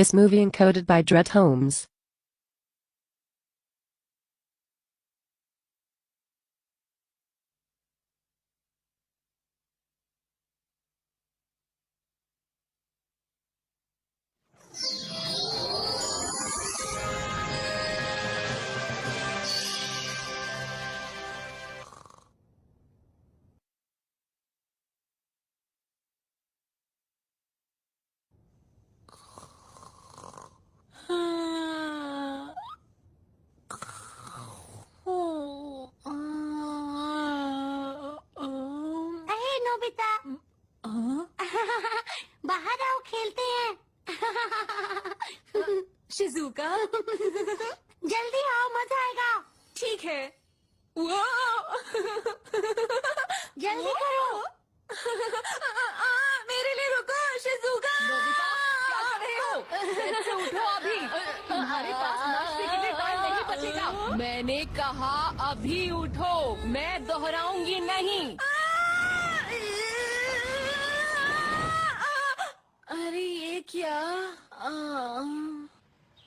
This movie encoded by Dred Holmes. अरे Nobita बाहर आओ खेलते हैं। शिजुका जल्दी आओ मजा आएगा। ठीक है। वो जल्दी करो। मेरे लिए रुको शिजुका। क्या कर रहे हो? बेड से उठो अभी। तुम्हारे पास नाश्ते के लिए टाइम नहीं बचेगा। मैंने कहा अभी उठो, मैं दोहराऊंगी नहीं। अरे ये क्या?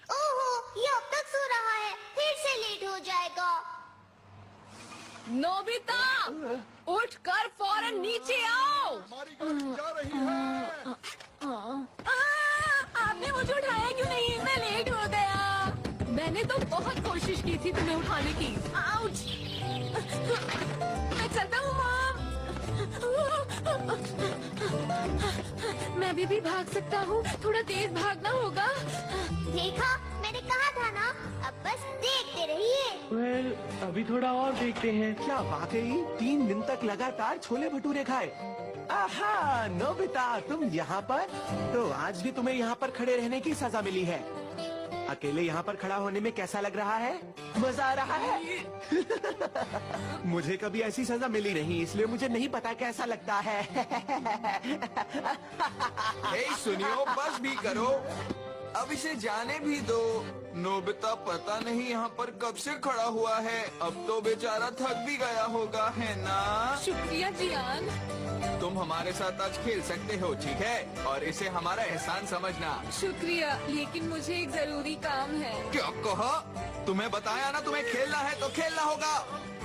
ओहो ये अब तक सो रहा है, फिर से लेट हो जाएगा। नोबिता उठकर फौरन नीचे आओ। आपने मुझे उठाया क्यों नहीं? मैं लेट हो गया। मैंने तो बहुत कोशिश की थी तुम्हें उठाने की। आउच! मैं चलता हूँ मॉम। मैं अभी भी भाग सकता हूँ, थोड़ा तेज भागना होगा। देखा मैंने कहा था ना, अब बस देखते रहिए। well, अभी थोड़ा और देखते हैं। क्या वाकई 3 दिन तक लगातार छोले भटूरे खाए? आहा, नोबिता तुम यहाँ पर? तो आज भी तुम्हें यहाँ पर खड़े रहने की सजा मिली है। अकेले यहाँ पर खड़ा होने में कैसा लग रहा है? मजा आ रहा है? मुझे कभी ऐसी सजा मिली नहीं, इसलिए मुझे नहीं पता कैसा लगता है। सुनियो, बस भी करो, अब इसे जाने भी दो। नोबिता पता नहीं यहाँ पर कब से खड़ा हुआ है, अब तो बेचारा थक भी गया होगा, है ना? शुक्रिया जियान। तुम हमारे साथ आज खेल सकते हो, ठीक है? और इसे हमारा एहसान समझना। शुक्रिया, लेकिन मुझे एक जरूरी काम है। क्या कहा? तुम्हें बताया ना, तुम्हें खेलना है तो खेलना होगा।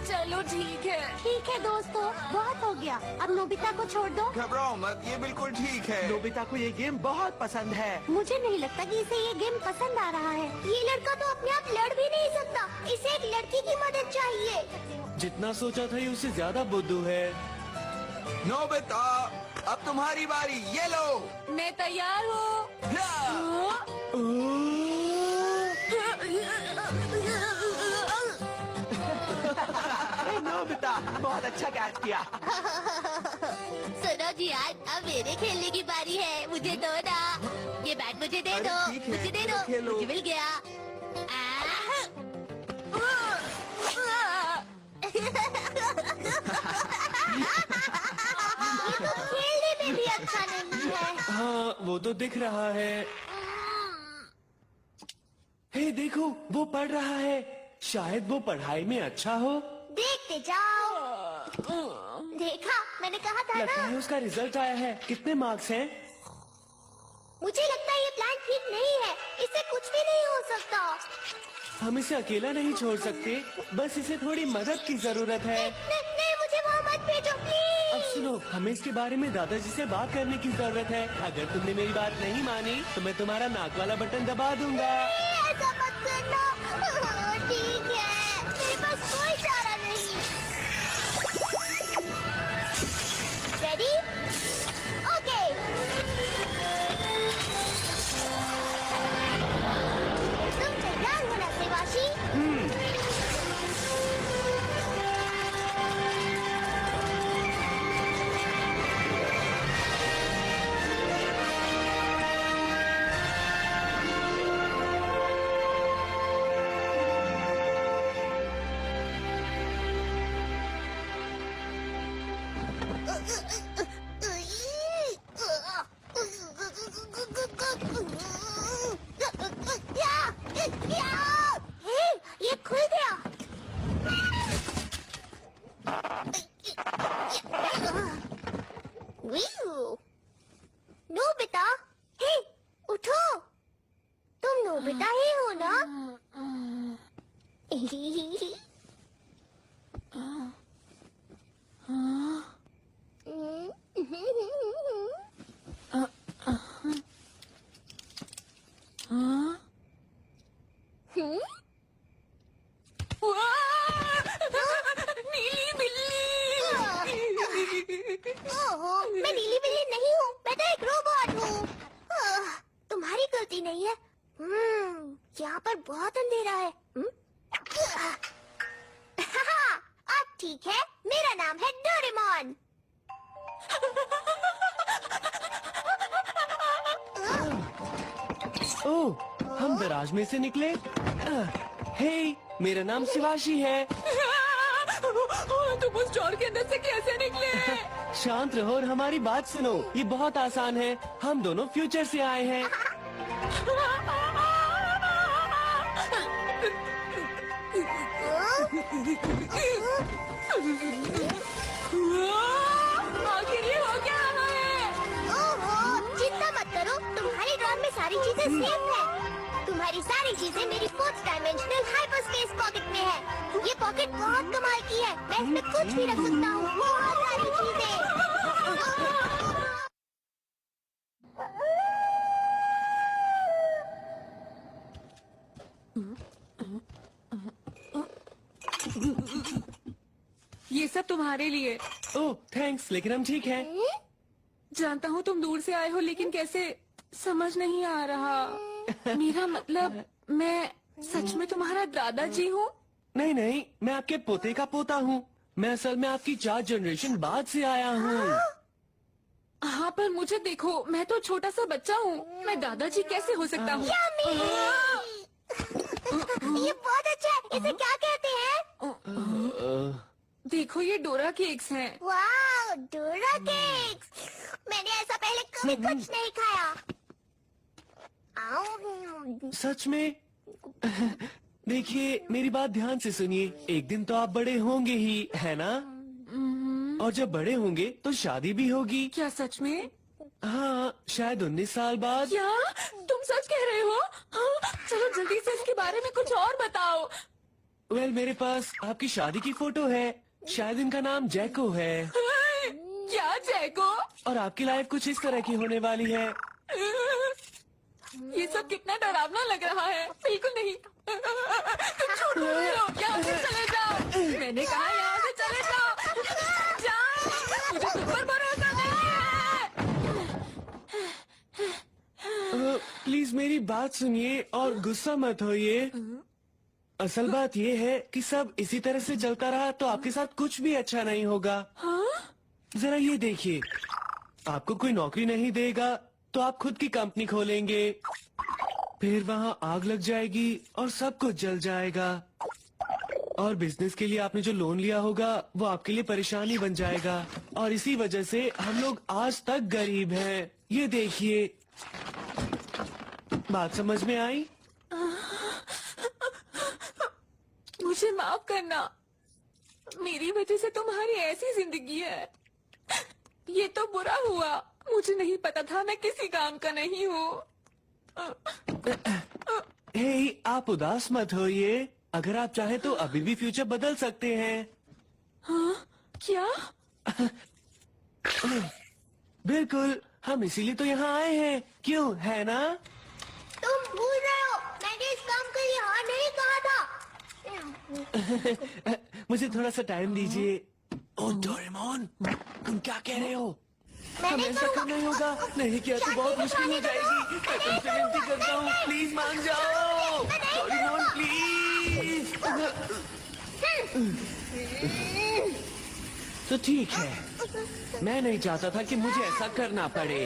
चलो ठीक है। ठीक है दोस्तों, बहुत हो गया, अब नोबिता को छोड़ दो। घबराओ मत, ये बिल्कुल ठीक है। नोबिता को ये गेम बहुत पसंद है। मुझे नहीं लगता कि इसे ये गेम पसंद आ रहा है। ये लड़का तो अपने आप लड़ भी नहीं सकता, इसे एक लड़की की मदद चाहिए। जितना सोचा था ये उससे ज्यादा बुद्धू है। नोबिता अब तुम्हारी बारी, ये लो। मैं तैयार हूँ। नोबिता बहुत अच्छा कैच किया। सुनो जी, आज अब मेरे खेलने की बारी है, मुझे दो ना। ये बैट मुझे दे अरे दो, ठीक है, मुझे दे खेलो, दो, खेलो। मुझे मिल गया। ये तो खेलने में भी अच्छा नहीं है। हाँ वो तो दिख रहा है। हे देखो, वो पढ़ रहा है। शायद वो पढ़ाई में अच्छा हो। देखते जाओ। देखा, मैंने कहा था लगता ना। है उसका रिजल्ट आया है। कितने मार्क्स हैं? मुझे लगता है ये प्लान ठीक नहीं है, इससे कुछ भी नहीं हो सकता। हम इसे अकेला नहीं छोड़ सकते, बस इसे थोड़ी मदद की जरूरत है। नहीं, मुझे वहाँ मत भेजो प्लीज। अब सुनो, हमें इसके बारे में दादाजी से बात करने की जरूरत है। अगर तुमने मेरी बात नहीं मानी तो मैं तुम्हारा नाक वाला बटन दबा दूंगा। ऐसा मत करना। ठीक है, मेरे पास कोई चारा नहीं। रेडी? ओके। तुम तैयार हो ना सेवाशी? नोबिता ही हूँ ना? नीली बिल्ली। ओहो, मैं नीली बिल्ली नहीं हूँ, मैं तो एक रोबोट हूँ। तुम्हारी गलती नहीं है। यहाँ पर बहुत अंधेरा है। अब ठीक है, मेरा नाम है डोरेमोन। ओह, हम दराज में से निकले। हे, मेरा नाम शिवाशी है। तुम उस चोर के अंदर से कैसे निकले? शांत रहो और हमारी बात सुनो। ये बहुत आसान है। हम दोनों फ्यूचर से आए हैं। आखिर ये हो क्या रहा है? ओहो, चिंता मत करो, तुम्हारी ड्रॉर में सारी चीजें सेफ है। तुम्हारी सारी चीजें मेरी 4th डायमेंशनल हाइपरस्पेस पॉकेट में है। ये पॉकेट बहुत कमाल की है, मैं इसमें कुछ भी रख सकता हूँ, बहुत सारी चीजें। ये सब तुम्हारे लिए। ओह, थैंक्स, लेकिन हम ठीक हैं। जानता हूँ तुम दूर से आए हो, लेकिन कैसे समझ नहीं आ रहा। मेरा मतलब, मैं सच में तुम्हारा दादाजी हूँ? नहीं नहीं, मैं आपके पोते का पोता हूँ। मैं असल में आपकी 4 जनरेशन बाद से आया हूँ। हाँ, पर मुझे देखो, मैं तो छोटा सा बच्चा हूँ। मैं दादाजी कैसे हो सकता हूँ? ये बहुत अच्छा है, इसे क्या कहते हैं? देखो, ये डोरा केक्स हैं। वाह, डोरा केक्स। मैंने ऐसा पहले कभी कुछ नहीं खाया। सच में? देखिए, मेरी बात ध्यान से सुनिए। एक दिन तो आप बड़े होंगे ही, है ना? और जब बड़े होंगे तो शादी भी होगी। क्या सच में? हाँ, शायद 19 साल बाद। क्या तुम सच कह रहे हो? हाँ, चलो जल्दी से इसके बारे में कुछ और बताओ। वेल, मेरे पास आपकी शादी की फोटो है। शायद इनका नाम जैको है। क्या जैको? और आपकी लाइफ कुछ इस तरह की होने वाली है। ये सब कितना डरावना लग रहा है। बिल्कुल नहीं। तुम झूठ बोल रहे हो। यहाँ से चले जाओ। मैंने कहा यहाँ से चले जाओ। जाओ, मुझे तुम पर भरोसा नहीं है। प्लीज मेरी बात सुनिए और गुस्सा मत होइए। असल बात ये है कि सब इसी तरह से चलता रहा तो आपके साथ कुछ भी अच्छा नहीं होगा। जरा ये देखिए, आपको कोई नौकरी नहीं देगा तो आप खुद की कंपनी खोलेंगे, फिर वहाँ आग लग जाएगी और सब कुछ जल जाएगा। और बिजनेस के लिए आपने जो लोन लिया होगा वो आपके लिए परेशानी बन जाएगा। और इसी वजह से हम लोग आज तक गरीब हैं। ये देखिए, बात समझ में आई? मुझे माफ करना, मेरी वजह से तुम्हारी ऐसी जिंदगी है। ये तो बुरा हुआ, मुझे नहीं पता था मैं किसी काम का नहीं हूँ। हे, आप उदास मत होइए। अगर आप चाहे तो अभी भी फ्यूचर बदल सकते हैं। हाँ, क्या? बिल्कुल, हम इसीलिए तो यहाँ आए हैं। क्यों, है ना? तुम भूल रहे हो, मैंने इस काम के लिए हाँ नहीं कहा था। मुझे थोड़ा सा टाइम दीजिए। ओह डोरेमोन, तुम क्या कह रहे हो? हमें ऐसा करना ही होगा, नहीं किया तो बहुत मुश्किल हो जाएगी। मैं तुमसे विनती करता हूँ, प्लीज मान जाओ। Doraemon please. तो ठीक है, मैं नहीं चाहता था कि मुझे ऐसा करना पड़े।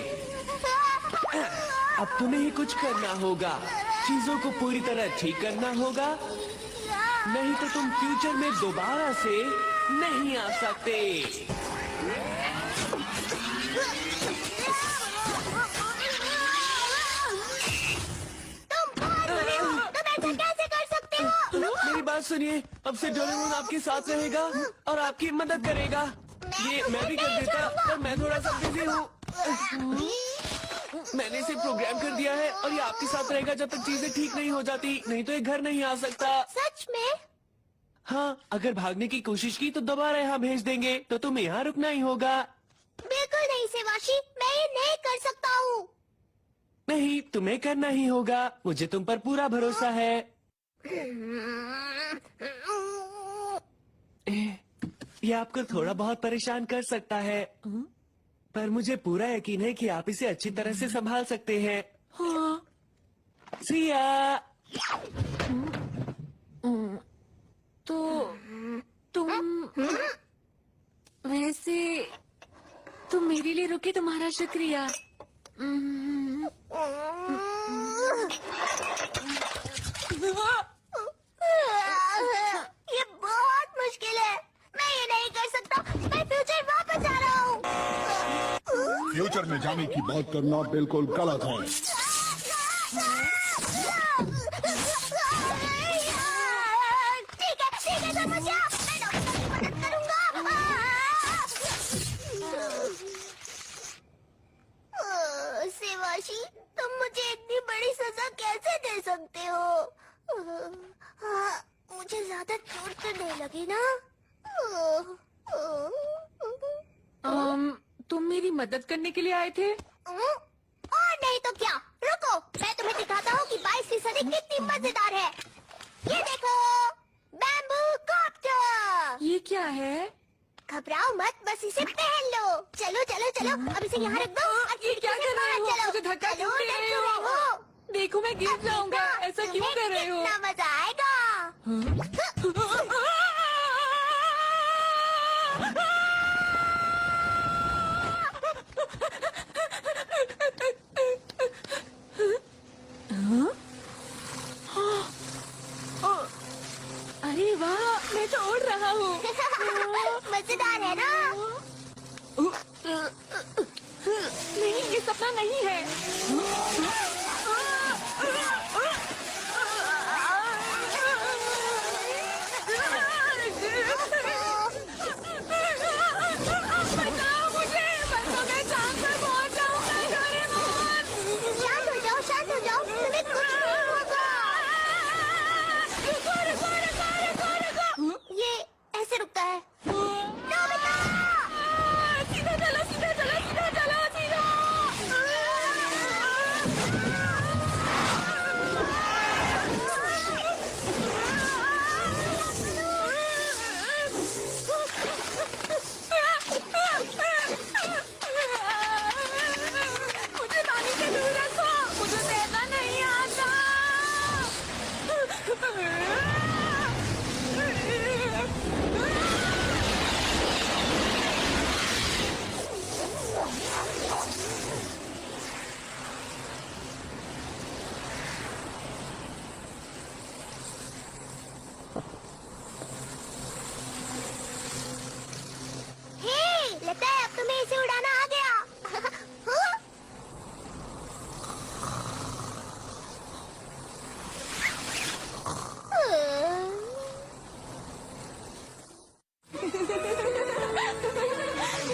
अब तुम्हें ही कुछ करना होगा, चीजों को पूरी तरह ठीक करना होगा, नहीं तो तुम फ्यूचर में दोबारा से नहीं आ सकते। तुम कैसे कर सकते हो? मेरी बात सुनिए, अब से डोरेमोन आपके साथ रहेगा और आपकी मदद करेगा। ये मैं भी कर देता, पर मैं थोड़ा सा बिजी हूँ। मैंने इसे प्रोग्राम कर दिया है और ये आपके साथ रहेगा जब तक चीजें ठीक नहीं हो जाती, नहीं तो ये घर नहीं आ सकता। सच में? हाँ, अगर भागने की कोशिश की तो दोबारा यहाँ भेज देंगे, तो तुम्हें यहाँ रुकना ही होगा। बिल्कुल नहीं सेवाशी, मैं ये नहीं कर सकता हूँ। नहीं, तुम्हें करना ही होगा, मुझे तुम पर पूरा भरोसा है। ये आपको थोड़ा बहुत परेशान कर सकता है, पर मुझे पूरा यकीन है कि आप इसे अच्छी तरह से संभाल सकते हैं। हाँ। सिया, तो तुम वैसे तुम मेरे लिए रुके, तुम्हारा शुक्रिया। ये बहुत मुश्किल है, मैं ये नहीं कर सकता। मैं फ्यूचर वापस आ रहा हूँ। फ्यूचर में जाने की बात करना बिल्कुल गलत है। ठीक है समझा, मैं डॉक्टर की मदद करूंगा। सेवाशी, तुम मुझे इतनी बड़ी सजा कैसे दे सकते हो? मुझे ज्यादा चोट तो नहीं लगी ना? तुम मेरी मदद करने के लिए आए थे? और नहीं तो क्या। रुको, मैं तुम्हें दिखाता हूँ कि 22वीं सदी कितनी मजेदार है। ये देखो, बैम्बू कॉप्टर। ये क्या है? घबराओ मत, बस इसे पहन लो। चलो चलो चलो, अब इसे यहाँ रख दो और ये क्या खिड़की से कर रहे बाहर हो? चलो। मुझे धक्का क्यों चलो, दे रहे डर हो? रहे देखो मैं गिर जाऊंगा, ऐसा क्यों तुम्हें कर रहे हो? कितना मजा आएगा। अरे वाह, मैं तो उड़ रहा हूँ। मजेदार है ना? नहीं, ये सपना नहीं है। बचाओ मुझे, बचाओ, मैं चांद पर पहुंच जाऊंगा। डोरेमोन! शांत हो जाओ, तुम्हें कुछ नहीं होगा। रुको, रुको, रुको, रुको, रुको। ये ऐसे रुकता है। सीधा चलो, सीधा चलो, सीधा चलो, सीधा। मुझे पानी से दूर रखो, मुझे तैरना नहीं आता। हे, लगता है अब तुम्हें इसे उड़ाना आ गया। हाँ?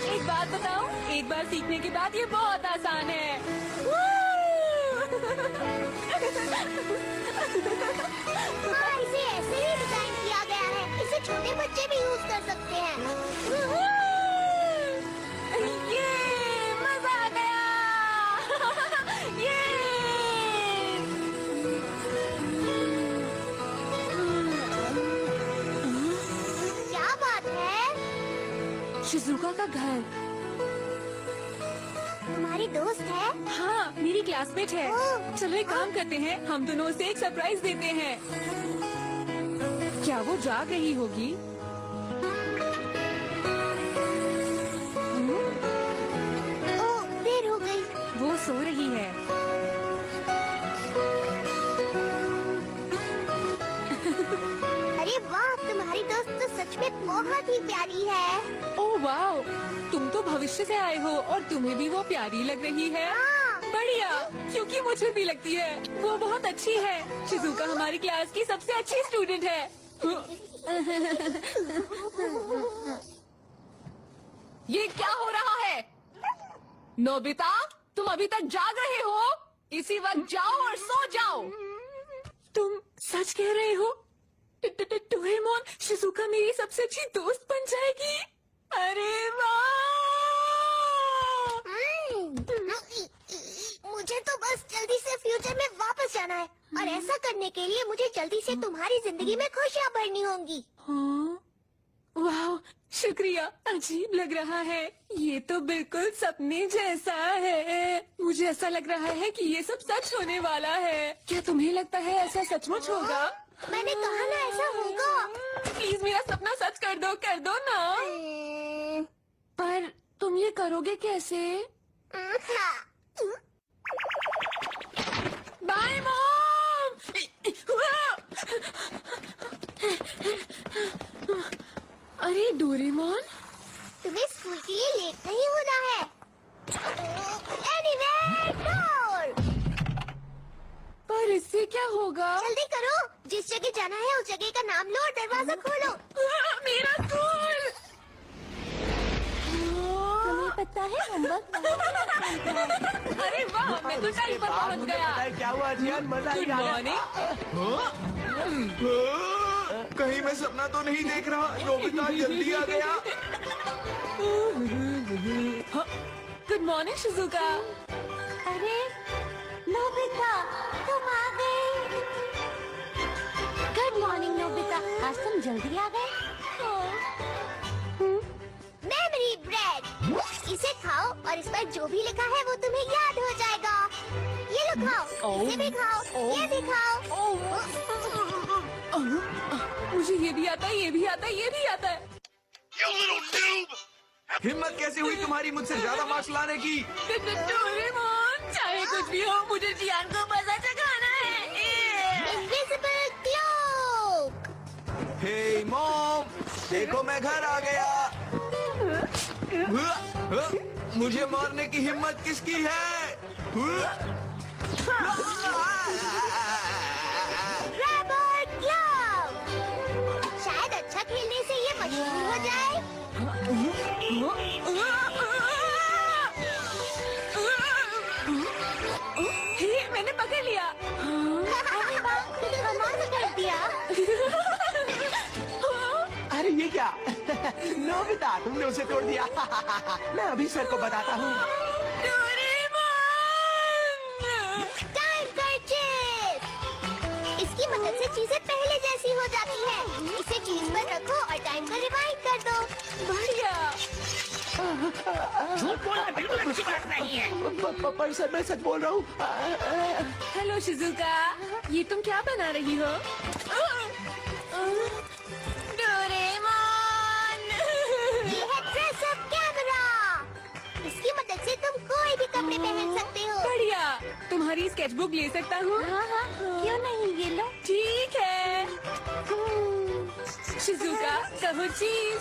एक बात बताऊं, एक बार सीखने के बाद ये बहुत आसान है। हाँ, इसे ऐसे ही डिजाइन किया गया है। इसे छोटे बच्चे भी यूज कर सकते हैं। ये मजा आ गया। ये क्या बात है? शिजुका का घर। तुम्हारी दोस्त है? हाँ, मेरी क्लासमेट है। ओह। चलो एक काम करते हैं, हम दोनों उसे एक सरप्राइज देते हैं। क्या वो जाग रही होगी? ओह, देर हो गई। वो सो रही है। अरे वाह, तुम्हारी दोस्त तो सच में बहुत ही प्यारी है। ओह वाओ, तुम तो भविष्य से आए हो और तुम्हें भी वो प्यारी लग रही है। हाँ। बढ़िया, क्योंकि मुझे भी लगती है वो बहुत अच्छी है। शिजुका हमारी क्लास की सबसे अच्छी स्टूडेंट है। ये क्या हो रहा है? नोबिता, तुम अभी तक जाग रहे हो? इसी वक्त जाओ और सो जाओ। तुम सच कह रहे हो? डोरेमोन, शिजुका मेरी सबसे अच्छी दोस्त बन जाएगी। अरे वाह! मुझे तो बस जल्दी से फ्यूचर में वापस जाना है और ऐसा करने के लिए मुझे जल्दी से तुम्हारी जिंदगी में खुशियाँ भरनी होंगी। हाँ? वाह, शुक्रिया। अजीब लग रहा है। ये तो बिल्कुल सपने जैसा है। मुझे ऐसा लग रहा है कि ये सब सच होने वाला है। क्या तुम्हें लगता है ऐसा सचमुच होगा? मैंने कहा ना ऐसा होगा। प्लीज मेरा सपना सच कर दो ना। पर तुम ये करोगे कैसे? Bye mom. अरे डोरेमोन, तुम्हें स्कूल के लिए लेट नहीं होना है। Anyway, door. पर इससे क्या होगा? जल्दी करो, जिस जगह जाना है उस जगह का नाम लो और दरवाजा खोलो। मेरा स्कूल। तुम्हें पता है होमवर्क? अरे वाह, मैं तो टाइम पर पहुंच गया। क्या हुआ जियान? मजा गुड मॉर्निंग। कहीं मैं सपना तो नहीं देख रहा? नोबिता जल्दी आ गया। Good morning Shizuka. अरे नोबिता, तुम आ गए। गुड मॉर्निंग नोबिता, आज तुम जल्दी आ गए। मेमोरी ब्रेड, इसे खाओ और इस पर जो भी लिखा है वो तुम्हें याद हो जाएगा। ये लो खाओ, इसे भी खाओ, ये भी खाओ। मुझे ये भी आता है, ये भी आता है, ये भी आता है। हिम्मत कैसे हुई तुम्हारी मुझसे ज्यादा मार्क्स लाने की? डोरेमोन, चाहे कुछ भी हो, मुझे जियान को मजा चखाना है। Invisible cloak. हे मॉम, देखो मैं घर आ गया। मुझे मारने की हिम्मत किसकी है? Rubber glove. शायद अच्छा खेलने से ये मशहूर हो जाए। हे, मैंने पकड़ लिया। अरे वाह, तुमने कमाल कर दिया। अरे ये क्या? नोबिता, तुमने उसे तोड़ दिया। मैं अभी सर को बताता हूँ। टाइम कर्चिफ। इसकी मदद से चीजें पहले जैसी हो जाती हैं। इसे चीज पर रखो और टाइम को रिवाइंड कर दो। बढ़िया। झूठ बोलना बिल्कुल अच्छी बात नहीं है। पर सर मैं सच बोल रहा हूँ। हेलो शिजुका, ये तुम क्या बना रही हो? डोरेमोन। ये है ड्रेस अप कैमरा। इसकी मदद से तुम कोई भी कपड़े पहन सकते हो। बढ़िया। तुम्हारी स्केचबुक ले सकता हूँ? हाँ, क्यों नहीं, ये लो। ठीक है। शिजुका, कहो चीज।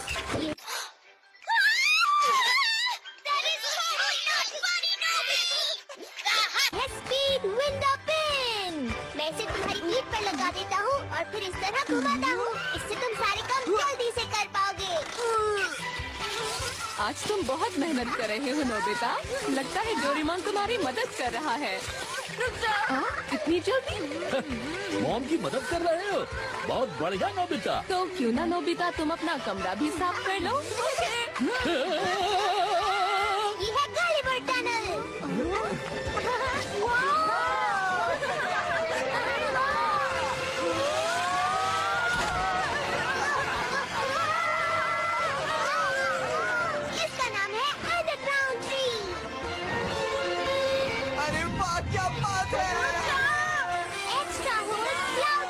Speed window pin. मैं इसे तुम्हारी पीठ पर लगा देता हूँ और फिर इस तरह घुमाता हूँ। इससे तुम सारे काम जल्दी से कर पाओगे। आज तुम बहुत मेहनत कर रहे हो नोबिता। लगता है डोरेमोन तुम्हारी मदद कर रहा है। रुक जाओ। इतनी जल्दी? मॉम की मदद कर रहे हो? बहुत बढ़िया नोबिता। तो क्यों ना नोबिता, तुम अपना कमरा भी साफ कर लो। ये है गलिवर टनल। इसका नाम है अंडरग्राउंड ट्री। अरे वाह, क्या बात है! Extra whole cloud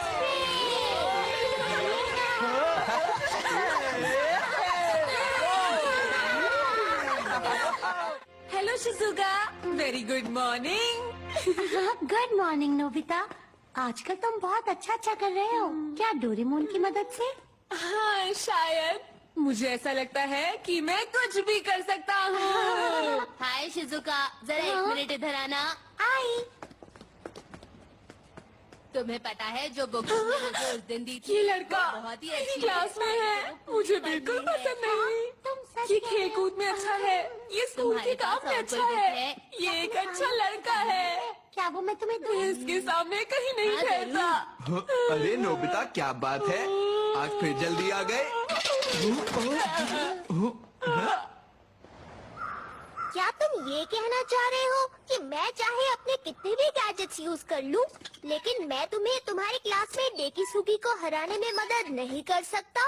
hello Shizuka, very good morning. Good morning Nobita. आजकल तुम बहुत अच्छा कर रहे हो। क्या डोरेमोन की मदद से? हाँ, शायद। मुझे ऐसा लगता है कि मैं कुछ भी कर सकता हूँ। हाय शिजुका, जरा एक मिनट इधर आना। आई। तुम्हें पता है जो बुक मुझे उस दिन दी थी, ये लड़का वो बहुत ही मेरी अच्छी क्लास में है। मुझे बिल्कुल पसंद नहीं। तुम ये खेल कूद में अच्छा है, ये स्कूल के काम में अच्छा है, ये एक अच्छा लड़का है। क्या वो मैं तुम्हें दूं? इसके सामने कहीं नहीं ठहरता। अरे नोबिता क्या बात है, आज फिर जल्दी आ गए। क्या तुम ये कहना चाह रहे हो कि मैं चाहे अपने कितने भी गैजेट्स यूज कर लूं, लेकिन मैं तुम्हें तुम्हारी क्लासमेट डेकिसुगी को हराने में मदद नहीं कर सकता?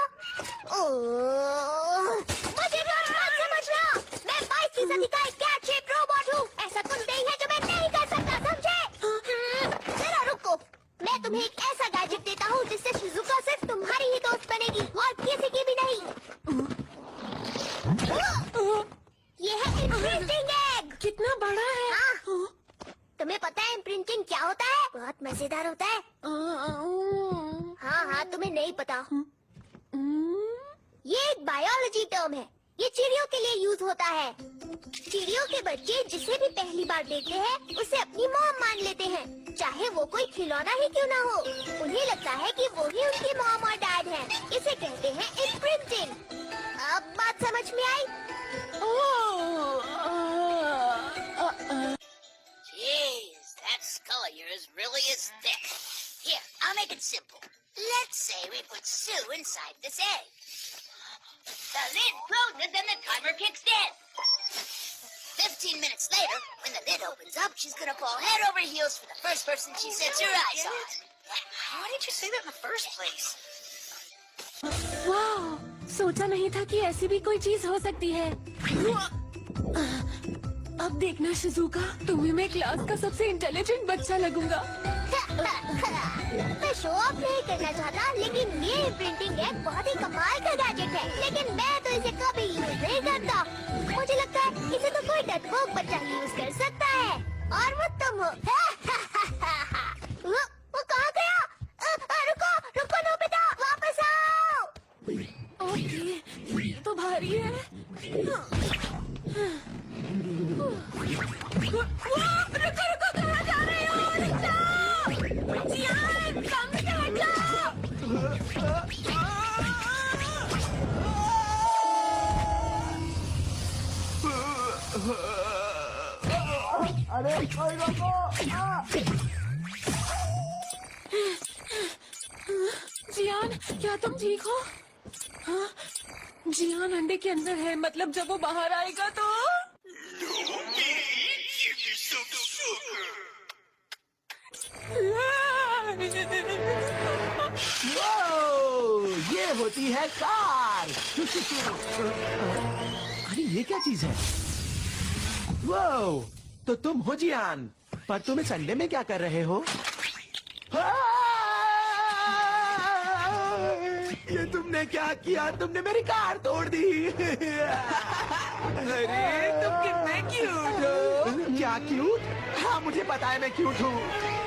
ओह, मुझे मत समझना, मैं 22 सदी का एक कैट शेप रोबोट हूँ। ऐसा कुछ नहीं है जो मैं नहीं कर सकता, समझे? जरा रुको, मैं तुम्हें एक ऐसा गैजेट देता हूँ जिससे शिजुका सिर्फ तुम्हारी ही दोस्त बनेगी और किसी की भी नहीं। ये है इम्प्रिंटिंग एग। कितना बड़ा है? हाँ। तुम्हें पता है इम्प्रिंटिंग क्या होता है? बहुत मजेदार होता है। हाँ हाँ, तुम्हें नहीं पता। ये एक बायोलॉजी टर्म है, ये चिड़ियों के लिए यूज होता है। चिड़ियों के बच्चे जिसे भी पहली बार देखते हैं उसे अपनी मॉम मान लेते हैं, चाहे वो कोई खिलौना ही क्यों ना हो। उन्हें लगता है कि वो ही उनकी मॉम और डैड हैं। इसे कहते हैं इम्प्रिंटिंग। अब बात समझ में आई? Jeez, that skull of yours really is thick. Here, I'll make it simple. Let's say we put Sue inside this egg. The lid closes and the timer kicks in. 15 minutes later, when the lid opens up, she's gonna fall head over heels for the first person she sets her eyes on. Why did you say that in the first place? वाह, सोचा नहीं था कि ऐसी भी कोई चीज हो सकती है। अब देखना शिजुका, तुम्हें मैं क्लास का सबसे इंटेलिजेंट बच्चा लगूंगा। मैं शो ऑफ नहीं करना चाहता, लेकिन ये प्रिंटिंग एग बहुत ही कमाल का गैजेट है। लेकिन मैं तो इसे कभी यूज नहीं करता। मुझे लगता है इसे तो कोई डरपोक बच्चा यूज कर सकता है, और वो तुम हो। वो कहाँ गया? रुको रुको नोबिता, वापस आओ। ओके, ये तो भारी है। रुको रुको, कहाँ जा रहे हो? रुक जाओ। जियान, सामने से हट जाओ। जियान, क्या तुम ठीक हो? हाँ? जियान अंडे के अंदर है, मतलब जब वो बाहर आएगा तो ये होती है कार। अरे ये क्या चीज है? वो तो तुम हो जियान, पर तुम इस अंडे में क्या कर रहे हो? ये तुमने क्या किया? तुमने मेरी कार तोड़ दी। अरे तुम कितने क्यूट हो। क्या क्यूट? हाँ मुझे पता है मैं क्यूट हूँ,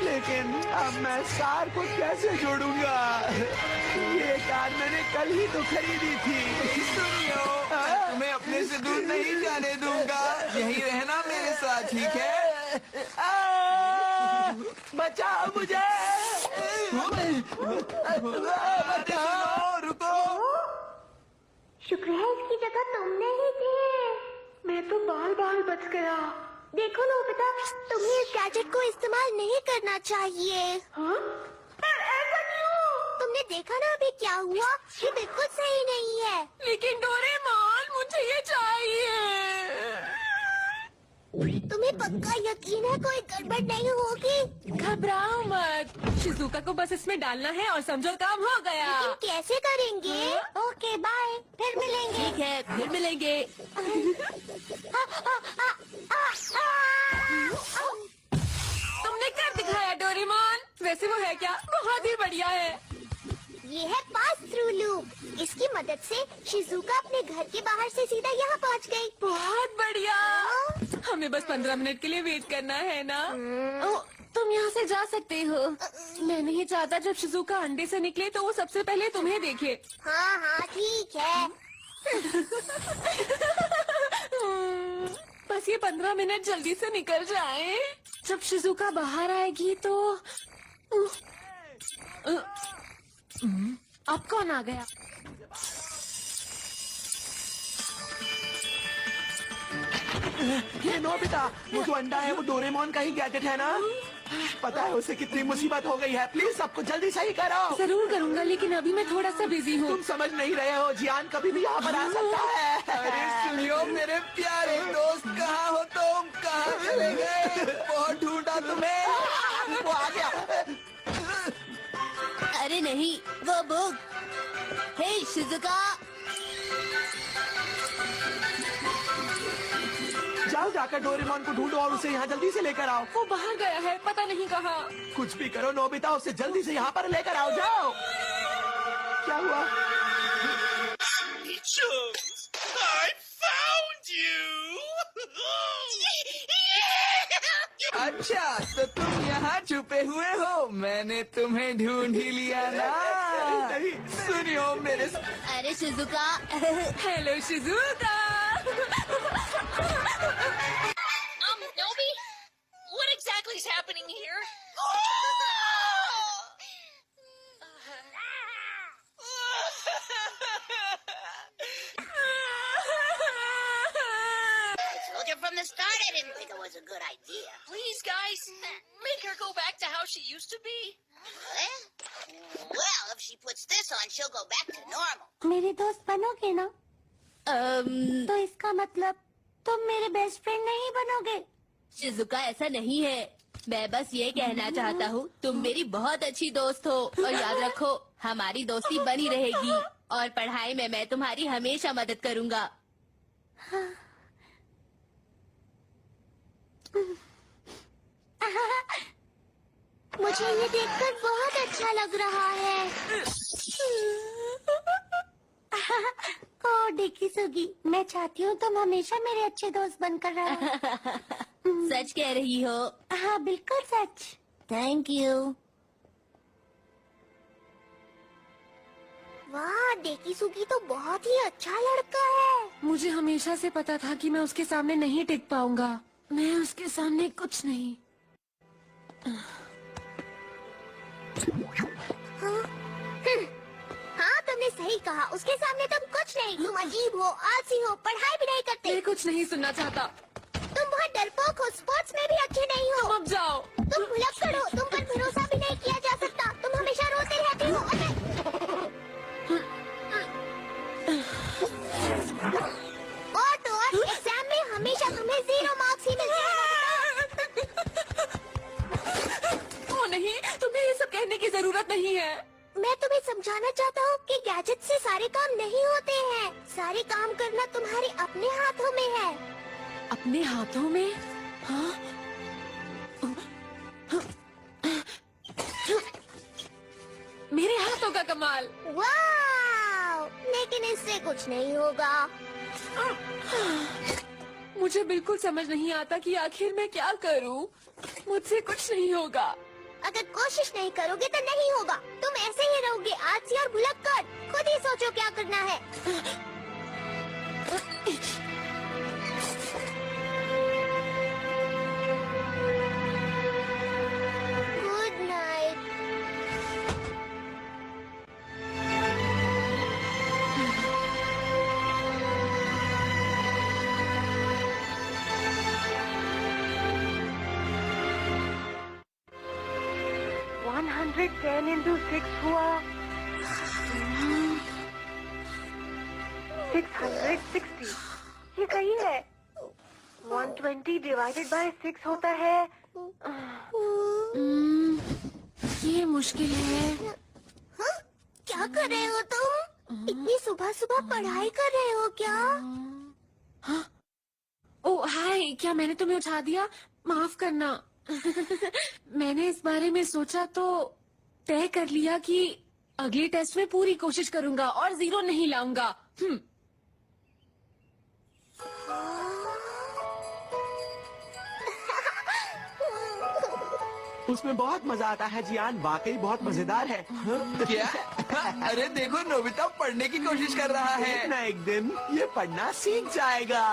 लेकिन अब मैं इस कार को कैसे जोड़ूंगा? ये कार मैंने कल ही तो खरीदी थी। सुनियो, मैं तुम्हें अपने से दूर नहीं जाने दूंगा। यही रहना मेरे साथ, ठीक है? बचाओ मुझे। बचाओ, रुको। शुक्र है इसकी जगह तुमने ही थे। मैं तो बाल बाल बच गया। देखो नोबिता, तुम्हें इस गैजेट को इस्तेमाल नहीं करना चाहिए। हाँ? ऐसा क्यों? तुमने देखा ना अभी क्या हुआ? ये बिल्कुल सही नहीं है। लेकिन डोरेमोन, मुझे ये चाहिए। तुम्हें पक्का यकीन है कोई गड़बड़ नहीं होगी? घबराओ मत, शिजुका को बस इसमें डालना है और समझो काम हो गया। लेकिन कैसे करेंगे? ओके बाय, फिर मिलेंगे। ठीक है, फिर मिलेंगे। तुमने कर दिखाया डोरेमोन। वैसे वो है क्या? बहुत ही बढ़िया है। ये है पास थ्रू लूप। इसकी मदद से शिजुका अपने घर के बाहर से सीधा यहाँ पहुँच गई। बहुत बढ़िया। हमें बस 15 मिनट के लिए वेट करना है ना? ओ, तुम यहाँ से जा सकते हो। मैं नहीं चाहता जब शिजुका अंडे से निकले तो वो सबसे पहले तुम्हें देखे। हाँ हाँ ठीक है। बस ये 15 मिनट जल्दी से निकल जाए। जब शिजुका बाहर आएगी तो अब कौन आ गया? ये नोबिता, वो जो अंडा है वो डोरेमोन का ही गैजेट है ना? पता है उसे कितनी मुसीबत हो गई है। प्लीज सबको जल्दी सही करो। जरूर करूंगा, लेकिन अभी मैं थोड़ा सा बिजी हूँ। तुम समझ नहीं रहे हो, जियान कभी भी यहाँ पर आ सकता है। अरे सुनियो मेरे प्यारे दोस्त, कहाँ हो तुम? कहाँ चले गए? बहुत ढूंढा तुम्हें। वो आ गया। अरे नहीं, वो बुक। हे शिजुका, जाओ जाकर डोरेमोन को ढूंढो और उसे यहाँ जल्दी से लेकर आओ। वो बाहर गया है, पता नहीं कहाँ। कुछ भी करो नोबिता, उसे जल्दी से यहाँ पर लेकर आओ। जाओ। क्या हुआ? अच्छा, तो तुम यहाँ छुपे हुए हो। मैंने तुम्हें ढूंढ ही लिया ना। नहीं। सुनियो मेरे अरे Shizuka. Hello Shizuka. Nobi? What exactly is happening here? I told you from the start I didn't think it was a good idea. Please, guys, make her go back to how she used to be. Well, if she puts this on, she'll go back to normal. मेरे दोस्त बनोगे ना? तो इसका मतलब तुम मेरे best friend नहीं बनोगे? शिजुका, ऐसा नहीं है। मैं बस ये कहना चाहता हूँ, तुम मेरी बहुत अच्छी दोस्त हो और याद रखो, हमारी दोस्ती बनी रहेगी और पढ़ाई में मैं तुम्हारी हमेशा मदद करूँगा। मुझे ये देखकर बहुत अच्छा लग रहा है। ओ डिकी सुगी, मैं चाहती हूँ तुम हमेशा मेरे अच्छे दोस्त बनकर रहो। सच कह रही हो? हाँ बिल्कुल सच। Thank you. वाह, डेकी सुगी तो बहुत ही अच्छा लड़का है। मुझे हमेशा से पता था कि मैं उसके सामने नहीं टिक पाऊंगा। मैं उसके सामने कुछ नहीं। हाँ तुमने सही कहा, उसके सामने तुम कुछ नहीं। तुम अजीब हो, आलसी हो, पढ़ाई भी नहीं करते। मैं कुछ नहीं सुनना चाहता। तुम बहुत डरपोक हो, स्पोर्ट्स में भी अच्छे नहीं हो। तुम अब जाओ। तुम भुलक्कड़ हो, तुम पर भरोसा भी नहीं किया जा सकता। तुम हमेशा रोते रहते हो। और एग्जाम में हमेशा तुम्हें 0 मार्क्स ही मिलते हैं। ओ नहीं, तुम्हें ये सब कहने की जरूरत नहीं है। मैं तुम्हें समझाना चाहता हूँ कि गैजेट से सारे काम नहीं होते हैं। सारे काम करना तुम्हारे अपने हाथों में है। अपने हाथों में? हाँ? मेरे हाथों का कमाल। वाह! लेकिन इससे कुछ नहीं होगा। मुझे बिल्कुल समझ नहीं आता कि आखिर मैं क्या करूं। मुझसे कुछ नहीं होगा। अगर कोशिश नहीं करोगे तो नहीं होगा। तुम ऐसे ही रहोगे, आलसी और भुलक्कड़। खुद ही सोचो क्या करना है। Good night. $110 into 6 हुआ 660। ये सही है। 120 डिवाइडेड बाय 6 होता है। ये मुश्किल है। हाँ? क्या कर रहे हो तुम? इतनी सुबह सुबह पढ़ाई कर रहे हो क्या? हाँ? ओ हाय, क्या मैंने तुम्हें उठा दिया? माफ करना। मैंने इस बारे में सोचा तो तय कर लिया कि अगले टेस्ट में पूरी कोशिश करूंगा और 0 नहीं लाऊंगा। उसमें बहुत मजा आता है जियान, वाकई बहुत मजेदार है। क्या? अरे देखो, नोबिता पढ़ने की कोशिश कर रहा है। एक ना एक दिन ये पढ़ना सीख जाएगा।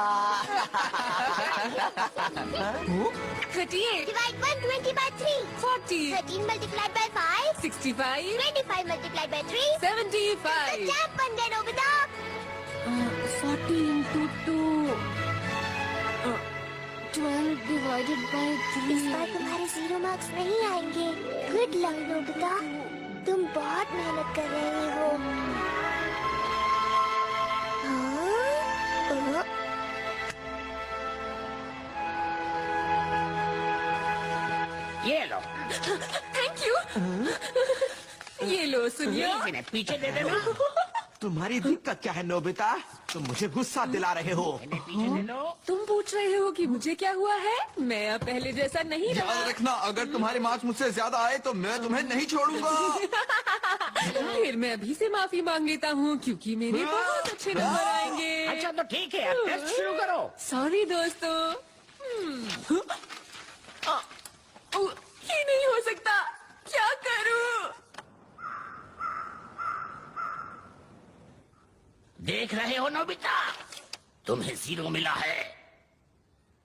38 Divide 120 by 3. 40 13 multiplied by 5. 65 25 multiplied by 3. 75 chap बन गए नोबिता। 40 into 2 12 divided by 3. इस बार तुम्हारे 0 मार्क्स नहीं आएंगे। गुड लक नोबिता, तुम बहुत मेहनत कर रहे हो। हाँ? ये लो। Thank you. ये लो सुनिए। एक मिनट पीछे दे देना। तुम्हारी दिक्कत क्या है नोबिता? तुम मुझे गुस्सा दिला रहे हो। पीछे दे दो। तुम पूछ रहे हो कि मुझे क्या हुआ है? मैं अब पहले जैसा नहीं रहा। याद रखना, अगर तुम्हारे मार्क्स मुझसे ज्यादा आए तो मैं तुम्हें नहीं छोड़ूंगा। फिर मैं अभी से माफी मांग लेता हूँ क्योंकि मेरे बहुत अच्छे नंबर आएंगे। अच्छा तो ठीक है, अब टेस्ट शुरू करो। सॉरी दोस्तों। ये नहीं हो सकता, क्या करूँ? देख रहे हो नोबिता, तुम्हें 0 मिला है।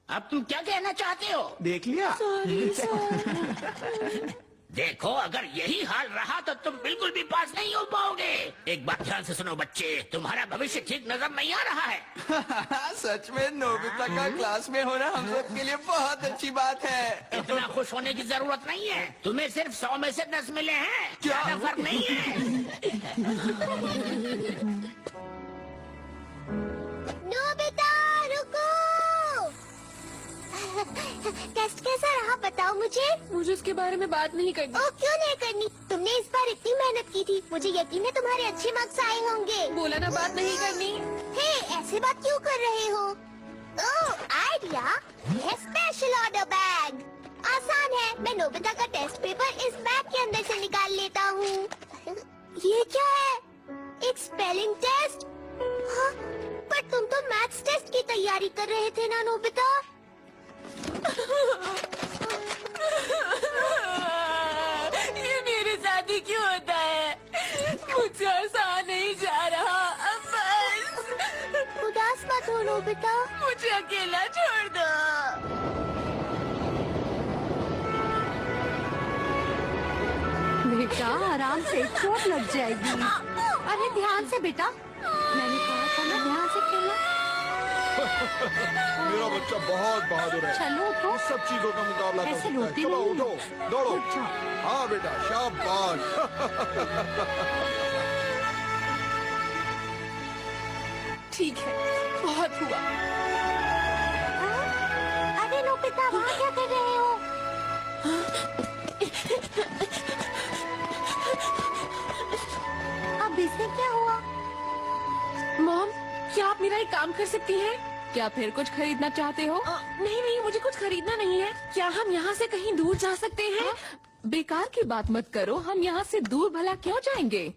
अब तुम क्या कहना चाहते हो? देख लिया? देखो, अगर यही हाल रहा तो तुम बिल्कुल भी पास नहीं हो पाओगे। एक बात ध्यान से सुनो बच्चे, तुम्हारा भविष्य ठीक नजर नहीं आ रहा है। सच में नोबिता का क्लास में होना हम सब के लिए बहुत अच्छी बात है। इतना खुश होने की जरूरत नहीं है। तुम्हें सिर्फ 100 में से 10 मिले हैं। क्या? ज्यादा फर्क नहीं है। नोबिता रुको। टेस्ट कैसा रहा बताओ मुझे। मुझे उसके बारे में बात नहीं करनी। ओ क्यों नहीं करनी? तुमने इस बार इतनी मेहनत की थी, मुझे यकीन है तुम्हारे अच्छे मार्क्स आए होंगे। बोला ना बात नहीं करनी। हे, ऐसे बात क्यों कर रहे हो? ओह आइडिया, ये स्पेशल ऑर्डर बैग। आसान है, मैं नोबिता का टेस्ट पेपर इस बैग के अंदर से निकाल लेता हूँ। ये क्या है? एक स्पेलिंग टेस्ट? हाँ, पर तुम तो मैथ्स टेस्ट की तैयारी कर रहे थे ना नोबिता? ये मेरे साथ ही क्यों होता है? मुझसे आसान नहीं जा रहा। अब बस उदास मत हो नोबिता। मुझे अकेला छोड़ दो। बेटा आराम से, चोट लग जाएगी। अरे ध्यान से बेटा, मैंने कहा था ना ध्यान से खेलना। मेरा बच्चा बहुत बहादुर है। चलो उठो। इस सब चीजों का मुकाबला कर ऐसे सकता है। रोती चलो नहीं। उठो, दौड़ो। उठ जाओ। हाँ बेटा, शाबाश। ठीक है, बहुत हुआ। अरे नोबिता, वहाँ क्या कर रहे हो? अब इससे क्या हुआ? मॉम, क्या आप मेरा एक काम कर सकती हैं? क्या फिर कुछ खरीदना चाहते हो? नहीं नहीं, मुझे कुछ खरीदना नहीं है। क्या हम यहाँ से कहीं दूर जा सकते हैं? बेकार की बात मत करो, हम यहाँ से दूर भला क्यों जाएंगे?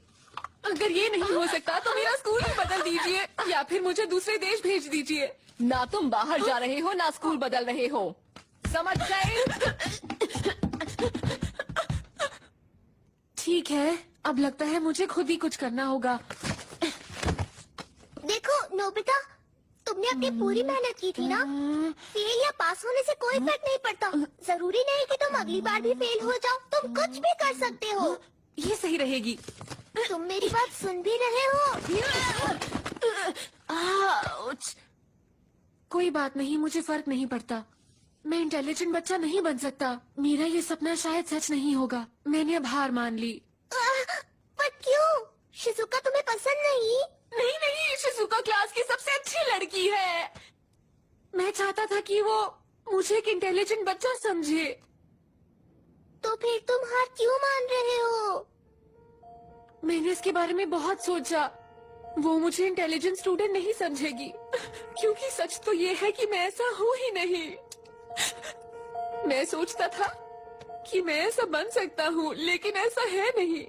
अगर ये नहीं हो सकता तो मेरा स्कूल ही बदल दीजिए या फिर मुझे दूसरे देश भेज दीजिए। ना तुम बाहर जा रहे हो ना स्कूल बदल रहे हो, समझ गए? ठीक है, अब लगता है मुझे खुद ही कुछ करना होगा। देखो नोबिता, तुमने अपनी पूरी मेहनत की थी ना। फेल या पास होने से कोई फर्क नहीं पड़ता। जरूरी नहीं कि तुम अगली बार भी फेल हो जाओ, तुम कुछ भी कर सकते हो। ये सही रहेगी। तुम मेरी बात सुन भी रहे हो? आउच। कोई बात नहीं, मुझे फर्क नहीं पड़ता। मैं इंटेलिजेंट बच्चा नहीं बन सकता। मेरा ये सपना शायद सच नहीं होगा। मैंने अब हार मान ली। पर क्यों? शिजुका तुम्हें पसंद नहीं? नहीं नहीं, शिजुका क्लास की सबसे अच्छी लड़की है। मैं चाहता था कि वो मुझे एक इंटेलिजेंट बच्चा समझे। तो फिर तुम हार क्यों मान रहे हो? मैंने इसके बारे में बहुत सोचा। वो मुझे इंटेलिजेंट स्टूडेंट नहीं समझेगी क्योंकि सच तो ये है कि मैं ऐसा हूँ ही नहीं। मैं सोचता था कि मैं ऐसा बन सकता हूँ, लेकिन ऐसा है नहीं।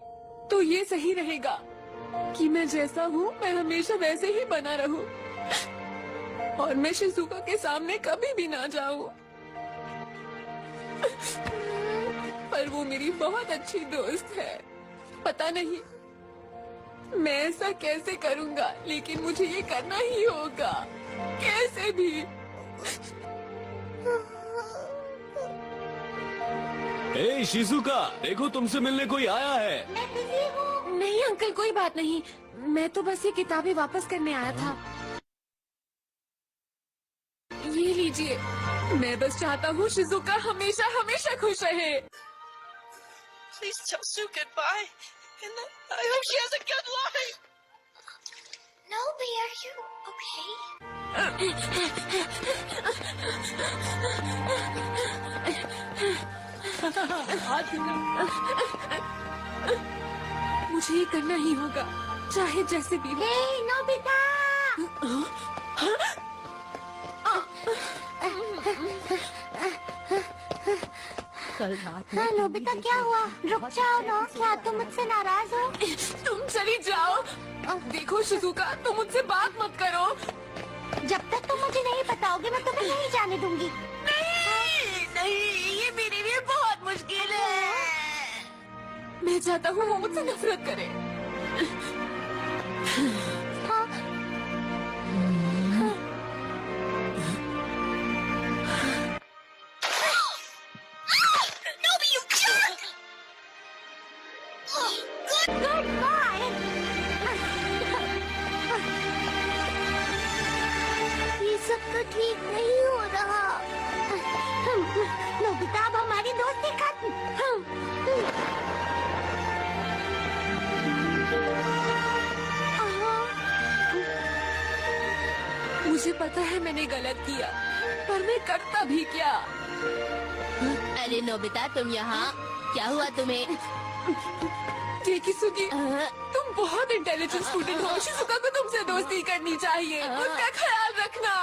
तो ये सही रहेगा कि मैं जैसा हूँ मैं हमेशा वैसे ही बना रहूं और मैं शिजुका के सामने कभी भी ना जाऊं। पर वो मेरी बहुत अच्छी दोस्त है। पता नहीं मैं ऐसा कैसे करूंगा, लेकिन मुझे ये करना ही होगा कैसे भी। ए शिजुका, देखो तुमसे मिलने कोई आया है। मैं बिजी हूँ। नहीं अंकल, कोई बात नहीं। मैं तो बस ये किताबें वापस करने आया था। ये लीजिए। मैं बस चाहता हूँ शिजुका हमेशा हमेशा खुश रहे। Please tell Sue goodbye. And I hope she has a good life. Nobi, are you okay? मुझे ये करना ही होगा, चाहे जैसे भी हो। हे नोबिता! कल रात हाँ, नोबिता क्या हुआ? रुक जाओ ना, क्या तुम मुझसे नाराज हो? तुम चली जाओ। देखो शिजुका, तुम मुझसे बात मत करो। जब तक तुम मुझे नहीं बताओगे मैं तुम्हें नहीं जाने दूंगी। नहीं, ये मेरे लिए बहुत मुश्किल है। मैं चाहता हूँ वो मुझसे नफरत करे। हाँ? Nobi, you jerk! Goodbye! ये सब तो ठीक नहीं हो रहा। नोबिता, अब हमारी दोस्ती खत्म। मुझे पता है मैंने गलत किया, पर मैं करता भी क्या। अरे नोबिता, तुम यहाँ? क्या हुआ तुम्हें? किसुकी, तुम बहुत इंटेलिजेंट स्टूडेंट हो। शिजुका को तुमसे दोस्ती करनी चाहिए, उसका ख्याल रखना।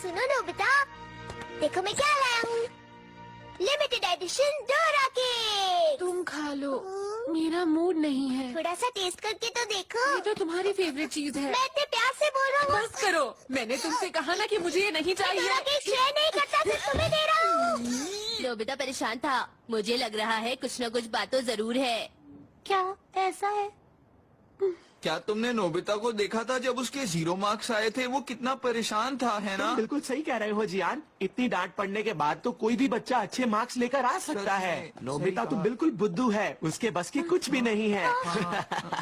सुनो नोबिता, देखो मैं क्या लाया हूँ। Limited edition Dora cake. तुम खा लो, मेरा मूड नहीं है। थोड़ा सा टेस्ट करके तो देखो। ये तो तुम्हारी फेवरेट चीज है। मैं इतने प्यार से बोल रहा हूँ। बस करो, मैंने तुमसे कहा ना कि मुझे ये नहीं चाहिए। डोरा केक शेयर नहीं करता, सिर्फ तुम्हें दे रहा हूँ। नोबिता परेशान था। मुझे लग रहा है कुछ न कुछ बात तो जरूर है। क्या ऐसा है? क्या तुमने नोबिता को देखा था जब उसके 0 मार्क्स आए थे? वो कितना परेशान था, है ना? तुम बिल्कुल सही कह रहे हो जियान। इतनी डांट पड़ने के बाद तो कोई भी बच्चा अच्छे मार्क्स लेकर आ सकता है। नोबिता तो बिल्कुल बुद्धू है, उसके बस की कुछ भी नहीं है।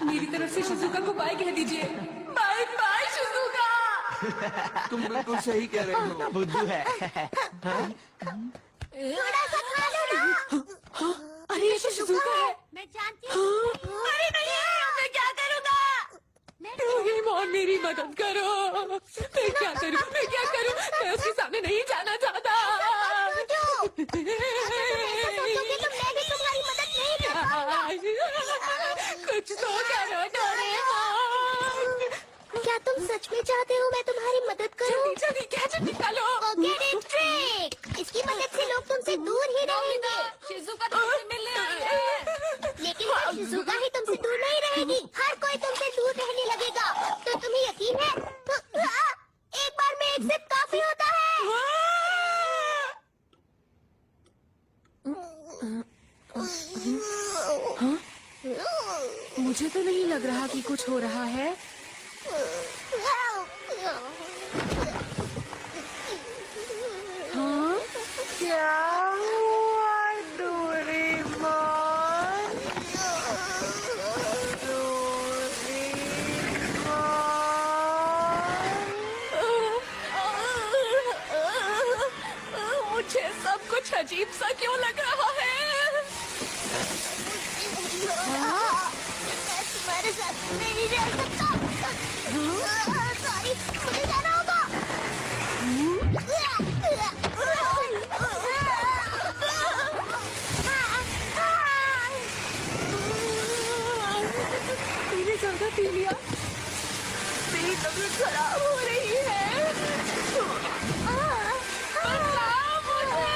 मेरी तरफ से शिजुका को बाय कह दीजिए। Bye bye Shizuka. तुम बिल्कुल सही कह रहे हो। बुद्धू है। थोड़ा सा खा लो ना। अरे ये शिजुका है। मैं जानती हूँ। अरे नहीं, मैं क्या करूँगा? मौन, मेरी मदद करो। मैं क्या करूँ? मैं उसके सामने नहीं जाना चाहता। तुम्हारी मदद नहीं कर पाऊंगा। कुछ तो करो डोरेमोन। क्या तुम सच में चाहते हो मैं तुम्हारी मदद करूं? जल्दी गैजेट निकालो। Get it trick! इसकी मदद से लोग तुमसे दूर ही रहेंगे। शिजुका तुमसे मिलने आई है। लेकिन शिजुका ही तुमसे दूर नहीं रहेगी। हर कोई तुमसे दूर रहने लगेगा। तो तुम्हें यकीन है? एक बार में एक सिर्फ काफी होता है। मुझे तो नहीं लग रहा कि कुछ हो रहा है। हाँ? क्या हुआ डोरेमोन? मुझे सब कुछ अजीब सा क्यों लग रहा है? मैं तुम्हारे साथ नहीं रह सकता। सॉरी, मुझे जाना होगा। मैंने ज्यादा पी लिया, मेरी तबीयत खराब हो रही है। बचाओ मुझे।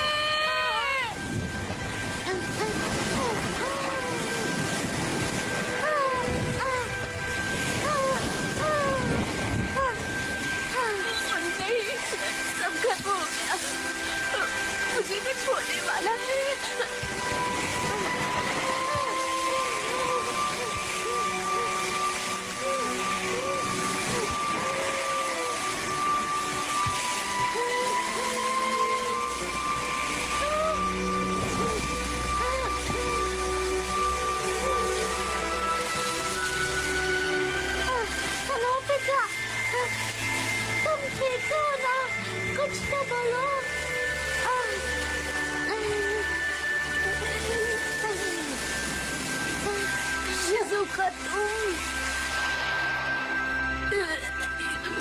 बोलो। शिजुका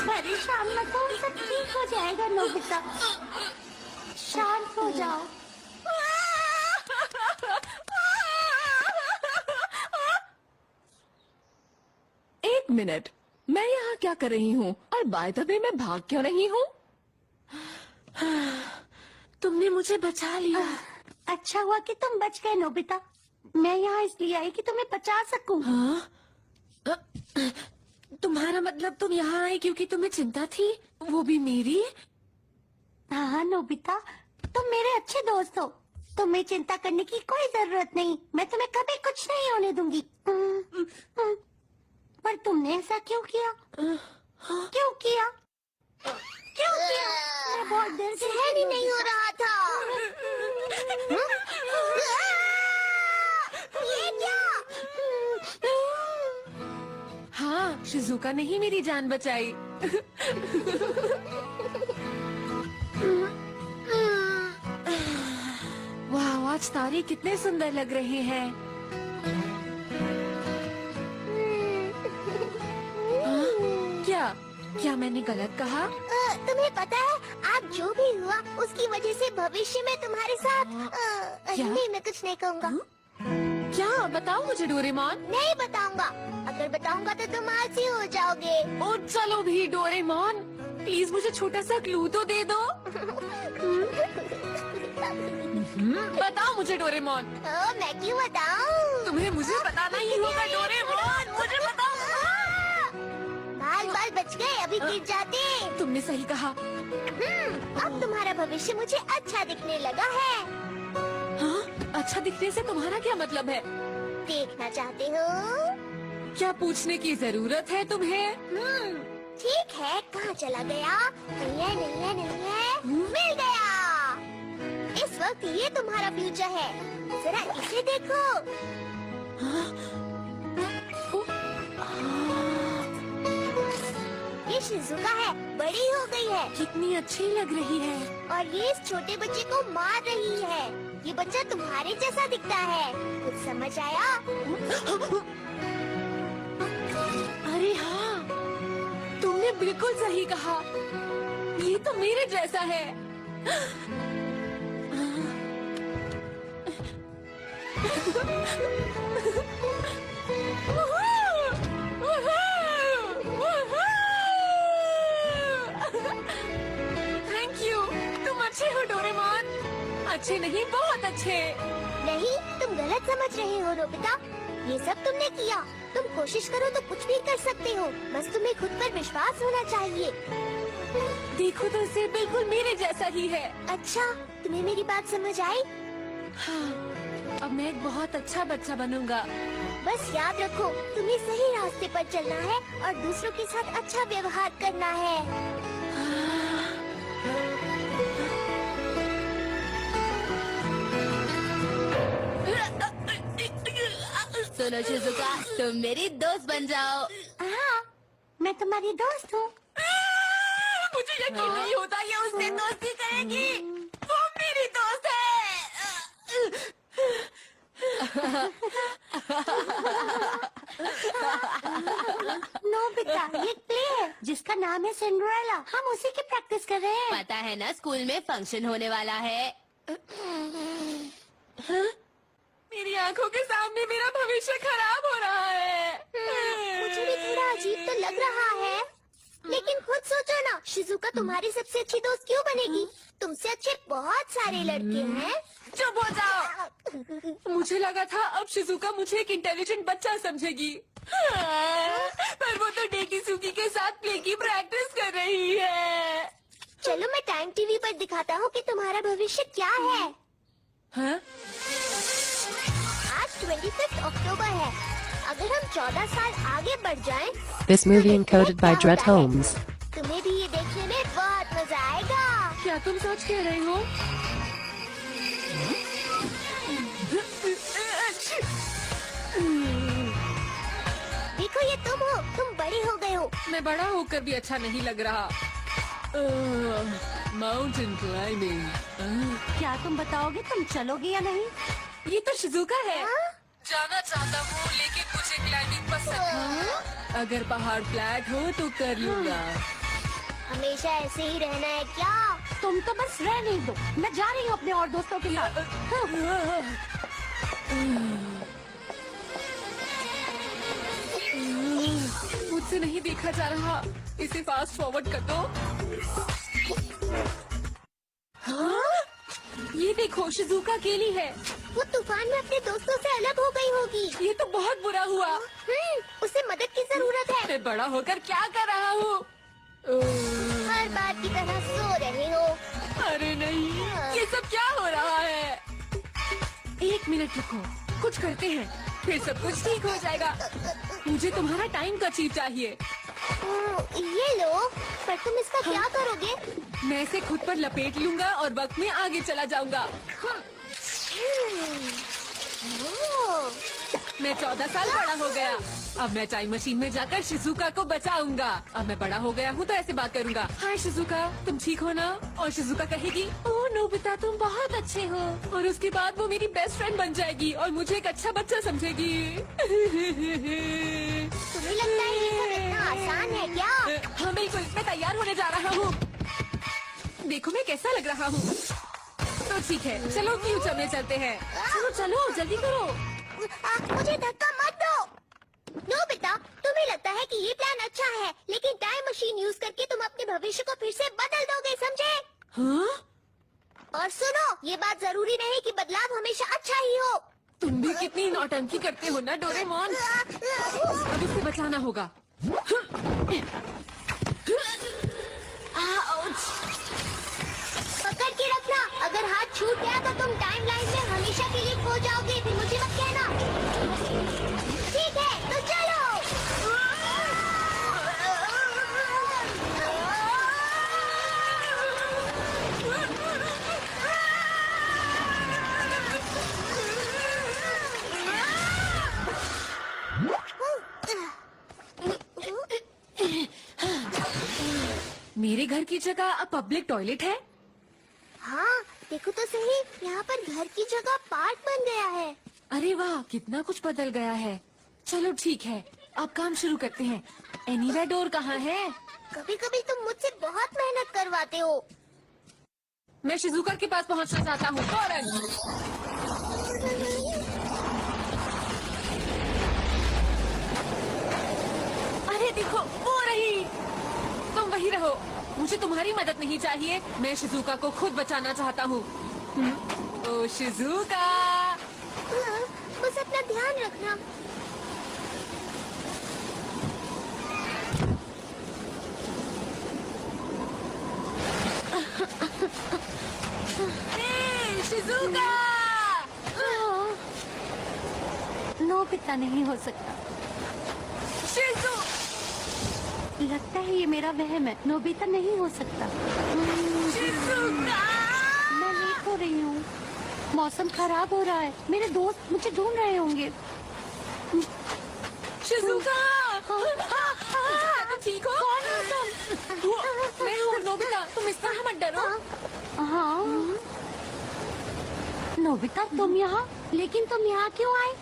परेशान मत हो, सब ठीक हो जाएगा नोबिता, शांत हो जाओ। एक मिनट, मैं यहाँ क्या कर रही हूँ? और बाय द वे मैं भाग क्यों रही हूँ? तुमने मुझे बचा लिया। अच्छा हुआ कि तुम बच गए नोबिता। मैं यहाँ इसलिए आई कि तुम्हें बचा सकूं। हाँ? तुम्हारा मतलब तुम यहाँ आई क्योंकि तुम्हें चिंता थी, वो भी मेरी? हाँ नोबिता, तुम मेरे अच्छे दोस्त हो, तुम्हें चिंता करने की कोई जरूरत नहीं। मैं तुम्हें कभी कुछ नहीं होने दूंगी। पर तुमने ऐसा क्यों किया? क्यों किया? क्यों किया? मैं बहुत देर से सहन ही नहीं हो रहा था। ये क्या? हाँ, शिजुका ने ही मेरी जान बचाई। वाह, आज तारे कितने सुंदर लग रहे हैं। क्या क्या मैंने गलत कहा? तुम्हें पता है, आप जो भी हुआ उसकी वजह से भविष्य में तुम्हारे साथ क्या? नहीं, मैं कुछ नहीं कहूँगा। क्या? बताओ मुझे डोरेमोन। नहीं बताऊंगा, अगर बताऊंगा तो तुम आलसी हो जाओगे। ओ चलो भी डोरेमोन, प्लीज मुझे छोटा सा क्लू तो दे दो। बताओ मुझे डोरेमोन। मैं क्यों बताऊं? तुम्हें मुझे बताना ही होगा डोरेमोन, मुझे बताओ। बाल बाल बच गए, अभी गिर जाते। तुमने सही कहा। अब तुम्हारा भविष्य मुझे अच्छा दिखने लगा है। हाँ? अच्छा दिखने से तुम्हारा क्या मतलब है? देखना चाहते हो? क्या पूछने की जरूरत है तुम्हें? ठीक है, कहाँ चला गया? नहीं है, नहीं है, नहीं है। मिल गया। इस वक्त ये तुम्हारा फ्यूचर है, जरा इसे देखो। ये शिजुका है, बड़ी हो गई है। कितनी अच्छी लग रही है। और ये इस छोटे बच्चे को मार रही है। ये बच्चा तुम्हारे जैसा दिखता है, कुछ समझ आया? अरे हाँ, तुमने बिल्कुल सही कहा, ये तो मेरे जैसा है। थैंक यू, तुम अच्छे हो डोरेमोन। अच्छे नहीं, बहुत अच्छे। नहीं, तुम गलत समझ रहे हो नोबिता। ये सब तुमने किया, तुम कोशिश करो तो कुछ भी कर सकते हो, बस तुम्हें खुद पर विश्वास होना चाहिए। देखो तो इसे बिल्कुल मेरे जैसा ही है। अच्छा, तुम्हें मेरी बात समझ आई? हाँ, अब मैं एक बहुत अच्छा बच्चा बनूंगा। बस याद रखो, तुम्हें सही रास्ते पर चलना है और दूसरों के साथ अच्छा व्यवहार करना है। सुनो शिजुका, तुम मेरी दोस्त बन जाओ। हाँ, मैं तुम्हारी दोस्त हूँ। मुझे यकीन नहीं होता ये उससे दोस्ती करेगी। वो मेरी दोस्त है। नोबिता, ये प्ले है जिसका नाम है सिंड्रेला। हम उसी की प्रैक्टिस कर रहे हैं। पता है ना, स्कूल में फंक्शन होने वाला है। मेरी आंखों के सामने मेरा भविष्य खराब हो रहा है। मुझे भी थोड़ा अजीब तो लग रहा है, लेकिन खुद सोचो ना, शिजुका तुम्हारी सबसे अच्छी दोस्त क्यों बनेगी? तुमसे अच्छे बहुत सारे लड़के हैं। चुप हो जाओ। मुझे लगा था अब शिजुका मुझे एक इंटेलिजेंट बच्चा समझेगी, पर वो तो डेकीसुकी के साथ प्ले की प्रैक्टिस कर रही है। चलो मैं टाइम टीवी पर दिखाता हूँ कि तुम्हारा भविष्य क्या है। हाँ? आज 25 अक्टूबर है। अगर हम 14 साल आगे बढ़ जाएं, This movie encoded by Dret Holmes. तुम्हें भी ये देखने में बहुत मजा आएगा। क्या तुम सच कह रही हो? देखो ये तुम हो, तुम बड़ी हो गए हो। मैं बड़ा होकर भी अच्छा नहीं लग रहा। Mountain climbing. क्या तुम बताओगे तुम चलोगे या नहीं? ये तो शिजुका है। जाना चाहता हूँ लेकिन मुझे क्लाइंबिंग पसंद है। अगर पहाड़ फ्लैट हो तो कर लूँगा। हमेशा ऐसे ही रहना है क्या? तुम तो बस रहने दो, मैं जा रही हूँ अपने और दोस्तों के साथ। मुझसे नहीं देखा जा रहा, इसे फास्ट फॉरवर्ड कर दो। हाँ? ये देखो शिजुका अकेली है। वो तूफान में अपने दोस्तों से अलग हो गई होगी। ये तो बहुत बुरा हुआ। उसे मदद की जरूरत है। मैं बड़ा होकर क्या कर रहा हूँ? हर बार की तरह सो रहे हो। अरे नहीं, ये सब क्या हो रहा है? 1 मिनट रुको, कुछ करते हैं, फिर सब कुछ ठीक हो जाएगा। मुझे तुम्हारा टाइम का चीज चाहिए। ये लो, पर तुम इसका क्या करोगे? मैं इसे खुद पर लपेट लूंगा और वक्त में आगे चला जाऊंगा। मैं 14 साल बड़ा हो गया। अब मैं टाइम मशीन में जाकर शिजुका को बचाऊंगा। अब मैं बड़ा हो गया हूँ तो ऐसे बात करूंगा। हाय शिजुका, तुम ठीक हो ना? और शिजुका कहेगी, ओह नोबिता तुम बहुत अच्छे हो। और उसके बाद वो मेरी बेस्ट फ्रेंड बन जाएगी और मुझे एक अच्छा बच्चा समझेगी। तुम्हें लगता है ये सब इतना आसान है क्या? हाँ बिल्कुल, मैं तैयार होने जा रहा हूँ। देखो मैं कैसा लग रहा हूँ। तो ठीक है, चलो फ्यूचर में चलते हैं। चलो चलो जल्दी करो। मुझे धक्का मत दो। नोबिता, तुम्हें लगता है कि ये प्लान अच्छा है, लेकिन टाइम मशीन यूज करके तुम अपने भविष्य को फिर से बदल दोगे, समझे? हाँ? और सुनो, ये बात जरूरी नहीं कि बदलाव हमेशा अच्छा ही हो। तुम भी कितनी नौटंकी करते हो ना डोरेमोन। अब इसे बचाना होगा। पकड़ के रखना, अगर हाथ छूट गया तो तुम टाइम लाइन में हमेशा के लिए खो जाओगे। फिर मुझे मत कहना। ठीक है, तो चलो। मेरे घर की जगह अब पब्लिक टॉयलेट है। हाँ, देखो तो सही, यहाँ पर घर की जगह पार्क बन गया है। अरे वाह, कितना कुछ बदल गया है। चलो ठीक है, अब काम शुरू करते हैं। एनीवेयर डोर कहाँ है? कभी कभी तुम मुझसे बहुत मेहनत करवाते हो। मैं शिजुका के पास पहुँचना चाहता हूँ फौरन। अरे देखो, वो रही। तुम वही रहो, मुझे तुम्हारी मदद नहीं चाहिए। मैं शिजुका को खुद बचाना चाहता हूँ। ओ शिजुका, बस अपना ध्यान रखना। शिजुका! नोबिता नहीं हो सकता। शिजु! लगता है ये मेरा वहम है। नोबिता नहीं हो सकता। शिजुका! मैं लेट हो रही हूँ। मौसम खराब हो रहा है। मेरे दोस्त मुझे ढूंढ रहे होंगे। शिजुका! तुम ठीक हो? कौन हो तुम? मैं हूँ नोबिता, तुम इस तरह मत डरो। हाँ, नोबिता तुम यहाँ? लेकिन तुम यहाँ क्यों आए?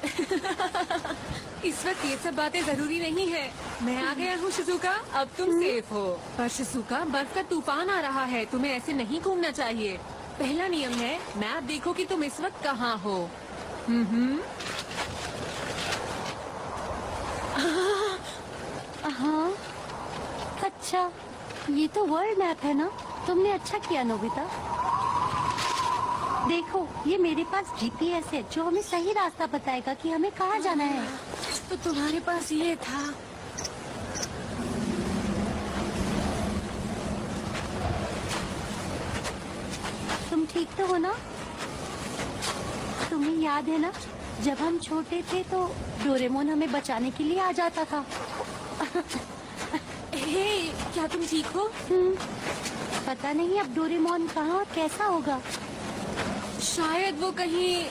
इस वक्त ये सब बातें जरूरी नहीं है। मैं आ गया हूँ शिजुका, अब तुम सेफ हो। पर शिजुका, बर्फ का तूफान आ रहा है, तुम्हें ऐसे नहीं घूमना चाहिए। पहला नियम है, मैप देखो कि तुम इस वक्त कहाँ हो। हाँ, अच्छा, ये तो वर्ल्ड मैप है ना? तुमने अच्छा किया नोबिता। देखो, ये मेरे पास जीपीएस है जो हमें सही रास्ता बताएगा कि हमें कहाँ जाना है। तो तुम्हारे पास ये था। तुम ठीक तो हो ना? तुम्हें याद है ना, जब हम छोटे थे तो डोरेमोन हमें बचाने के लिए आ जाता था। हे, क्या तुम ठीक हो? पता नहीं अब डोरेमोन कहाँ और कैसा होगा। शायद वो कहीं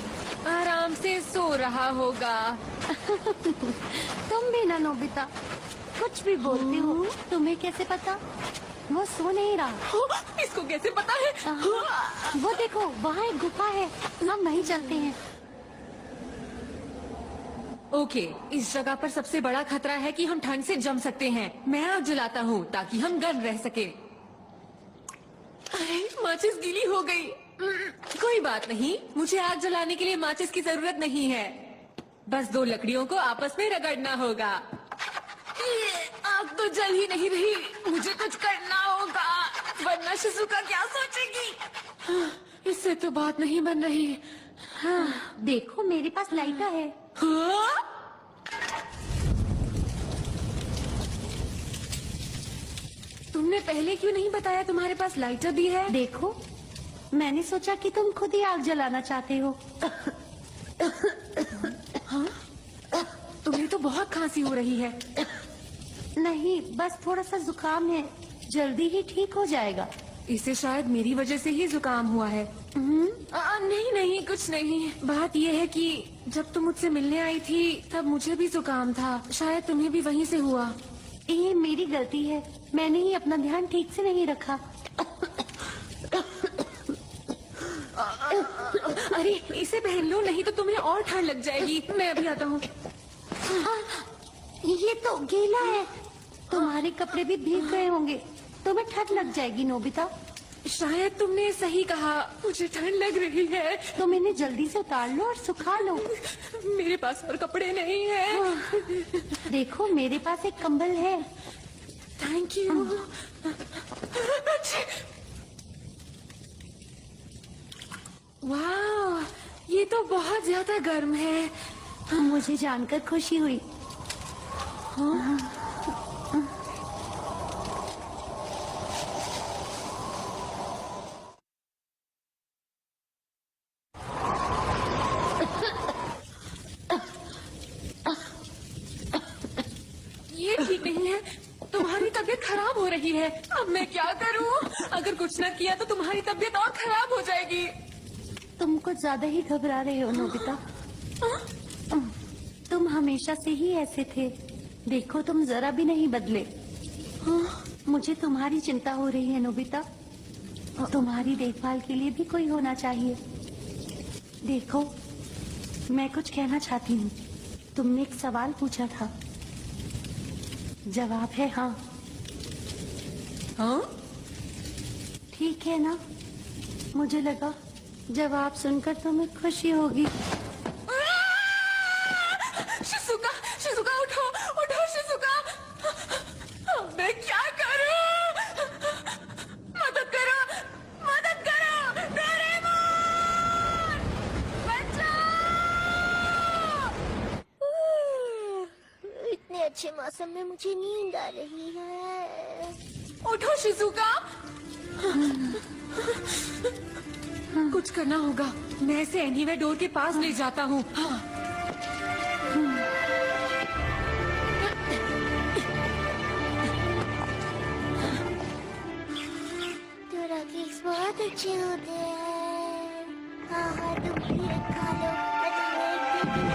आराम से सो रहा होगा। तुम भी ना नोबिता, कुछ भी बोलती हो। तुम्हें कैसे पता? वो सो नहीं रहा। इसको कैसे पता है? वो देखो, वहाँ एक गुफा है, हम वहीं चलते हैं। ओके, इस जगह पर सबसे बड़ा खतरा है कि हम ठंड से जम सकते हैं। मैं आग जलाता हूँ ताकि हम गर्म रह सके। अरे माचिस गीली हो गई। कोई बात नहीं, मुझे आग जलाने के लिए माचिस की जरूरत नहीं है। बस 2 लकड़ियों को आपस में रगड़ना होगा। आग तो जल ही नहीं रही, मुझे कुछ करना होगा वरना शिजुका क्या सोचेगी। इससे तो बात नहीं बन रही। हाँ, देखो मेरे पास लाइटर है। हाँ? तुमने पहले क्यों नहीं बताया तुम्हारे पास लाइटर भी है? देखो, मैंने सोचा कि तुम खुद ही आग जलाना चाहते हो। हाँ? तुम्हें तो बहुत खांसी हो रही है। नहीं, बस थोड़ा सा जुकाम है, जल्दी ही ठीक हो जाएगा। इसे शायद मेरी वजह से ही जुकाम हुआ है। नहीं नहीं, कुछ नहीं। बात यह है कि जब तुम मुझसे मिलने आई थी तब मुझे भी जुकाम था। शायद तुम्हें भी वहीं से हुआ। ये मेरी गलती है, मैंने ही अपना ध्यान ठीक से नहीं रखा। अरे इसे पहन लो, नहीं तो तुम्हें और ठंड लग जाएगी। मैं अभी आता हूँ। ये तो गीला है, तुम्हारे कपड़े भी भीग गए होंगे, तुम्हें ठंड लग जाएगी नोबिता। शायद तुमने सही कहा, मुझे ठंड लग रही है। तुम इन्हें जल्दी से उतार लो और सुखा लो। मेरे पास और कपड़े नहीं है। देखो, मेरे पास एक कंबल है। Thank you. वाह, ये तो बहुत ज्यादा गर्म है। मुझे जानकर खुशी हुई। ये ठीक नहीं है, तुम्हारी तबीयत खराब हो रही है। अब मैं क्या करूं? अगर कुछ न किया तो तुम्हारी तबीयत और खराब हो जाएगी। तुम कुछ ज्यादा ही घबरा रहे हो नोबिता। तुम हमेशा से ही ऐसे थे, देखो तुम जरा भी नहीं बदले। मुझे तुम्हारी चिंता हो रही है नोबिता। तुम्हारी देखभाल के लिए भी कोई होना चाहिए। देखो, मैं कुछ कहना चाहती हूँ। तुमने एक सवाल पूछा था, जवाब है हाँ। हाँ? ठीक है ना? मुझे लगा जवाब सुनकर तुम्हें खुशी होगी। शिजुका, शिजुका उठो, उठो शिजुका। अब मैं क्या करूं? मदद करो, मदद करो, डोरेमोन! बचाओ! इतने अच्छे मौसम में मुझे नींद आ रही है। उठो शिजुका। कुछ करना होगा। मैं इसे एनीवे डोर के पास ले जाता हूँ। तेरा केक्स बहुत अच्छे होते हैं। हाँ हाँ, तुम भी खा लो। मैं तुम्हें एक दिन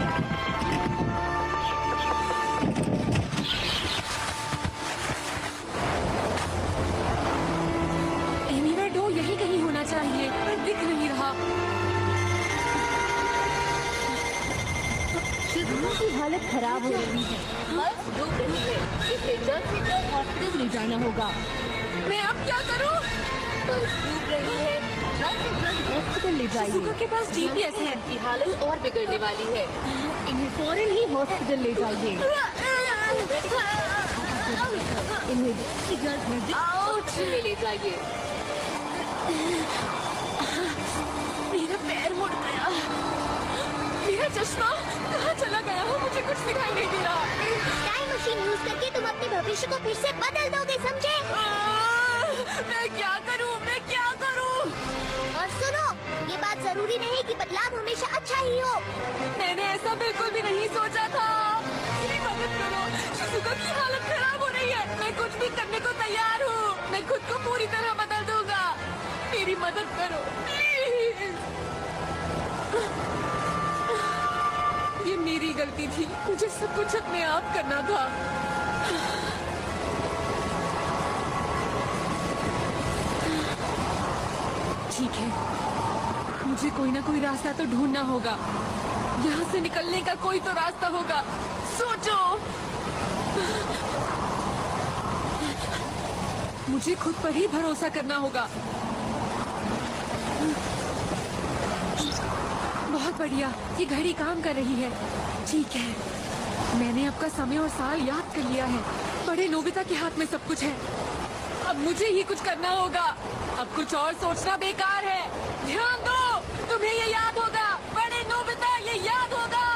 एनीवे डोर यही कहीं होना चाहिए, पर दिख नहीं रहा। शिजुका की हालत खराब हो रही है, बस डूब रही है। इसे जल्द से जल्द हॉस्पिटल ले जाना होगा। मैं अब क्या करूं? बस डूब रही है, जल्द से जल्द हॉस्पिटल ले जाइए। शिजुका के पास जीपीएस है। इनकी हालत और बिगड़ने वाली है, इन्हें फौरन ही हॉस्पिटल ले जाइए। इन्हें जल्द से जल्द हॉस्पिटल में ले जाइए। मेरा पैर मुड़ गया। मेरा चश्मा कहाँ चला गया हो? मुझे कुछ दिखाई नहीं दे रहा। टाइम मशीन यूज करके तुम अपने भविष्य को फिर से बदल दोगे, समझे? मैं क्या करूं? मैं क्या करूं? और सुनो, ये बात जरूरी नहीं कि बदलाव हमेशा अच्छा ही हो। मैंने ऐसा बिल्कुल भी नहीं सोचा था। मेरी मदद करो, शिजुका की हालत खराब हो रही है। मैं कुछ भी करने को तैयार हूँ। मैं खुद को पूरी तरह बदल दूंगा। मेरी मदद करो प्लीज। ये मेरी गलती थी, मुझे सब कुछ अपने आप करना था। ठीक है, मुझे कोई ना कोई रास्ता तो ढूंढना होगा। यहाँ से निकलने का कोई तो रास्ता होगा। सोचो, मुझे खुद पर ही भरोसा करना होगा। बहुत बढ़िया, ये घड़ी काम कर रही है। ठीक है, मैंने आपका समय और साल याद कर लिया है। बड़े नोबिता के हाथ में सब कुछ है। अब मुझे ही कुछ करना होगा। अब कुछ और सोचना बेकार है। ध्यान दो, तुम्हें ये याद होगा। बड़े नोबिता, ये याद होगा।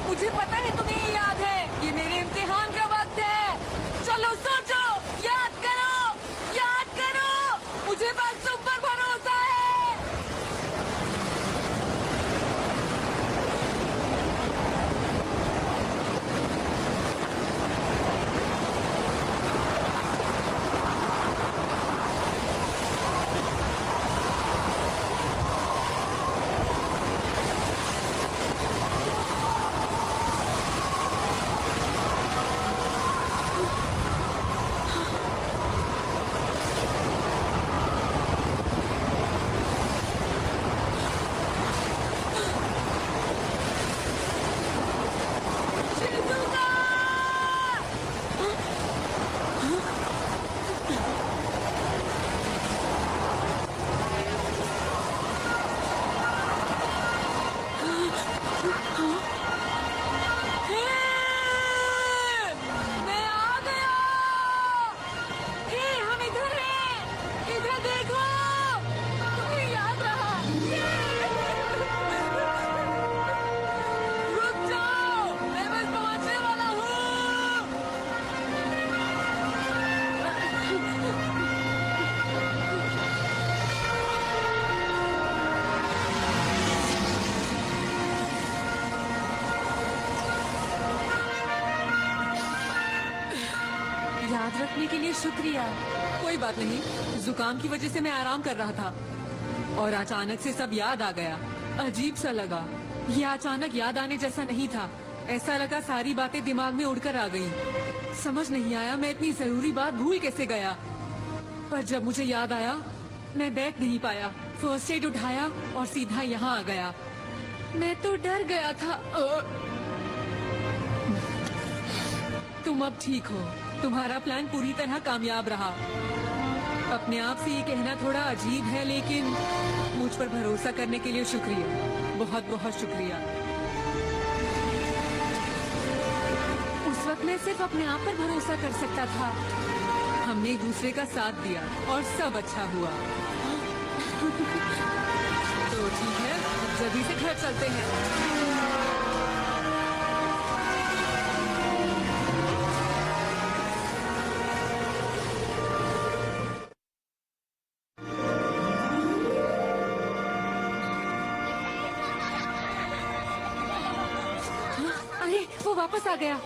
मुझे पता है तुम्हें ये याद है। ये मेरे इम्तिहान का वक्त है। चलो सोचो, याद करो, याद करो। मुझे बस तुम पर भरोसा है। याद रखने के लिए शुक्रिया। कोई बात नहीं, जुकाम की वजह से मैं आराम कर रहा था और अचानक से सब याद आ गया। अजीब सा लगा। ये अचानक याद आने जैसा नहीं था। ऐसा लगा सारी बातें दिमाग में उड़कर आ गई। समझ नहीं आया मैं इतनी जरूरी बात भूल कैसे गया। पर जब मुझे याद आया, मैं बैठ नहीं पाया। फर्स्ट एड उठाया और सीधा यहाँ आ गया। मैं तो डर गया था। तुम अब ठीक हो। तुम्हारा प्लान पूरी तरह कामयाब रहा। अपने आप से ये कहना थोड़ा अजीब है, लेकिन मुझ पर भरोसा करने के लिए शुक्रिया। बहुत बहुत शुक्रिया। उस वक्त मैं सिर्फ अपने आप पर भरोसा कर सकता था। हमने एक दूसरे का साथ दिया और सब अच्छा हुआ। तो ठीक है, जल्दी से घर चलते हैं। अरे, वो वापस आ गया।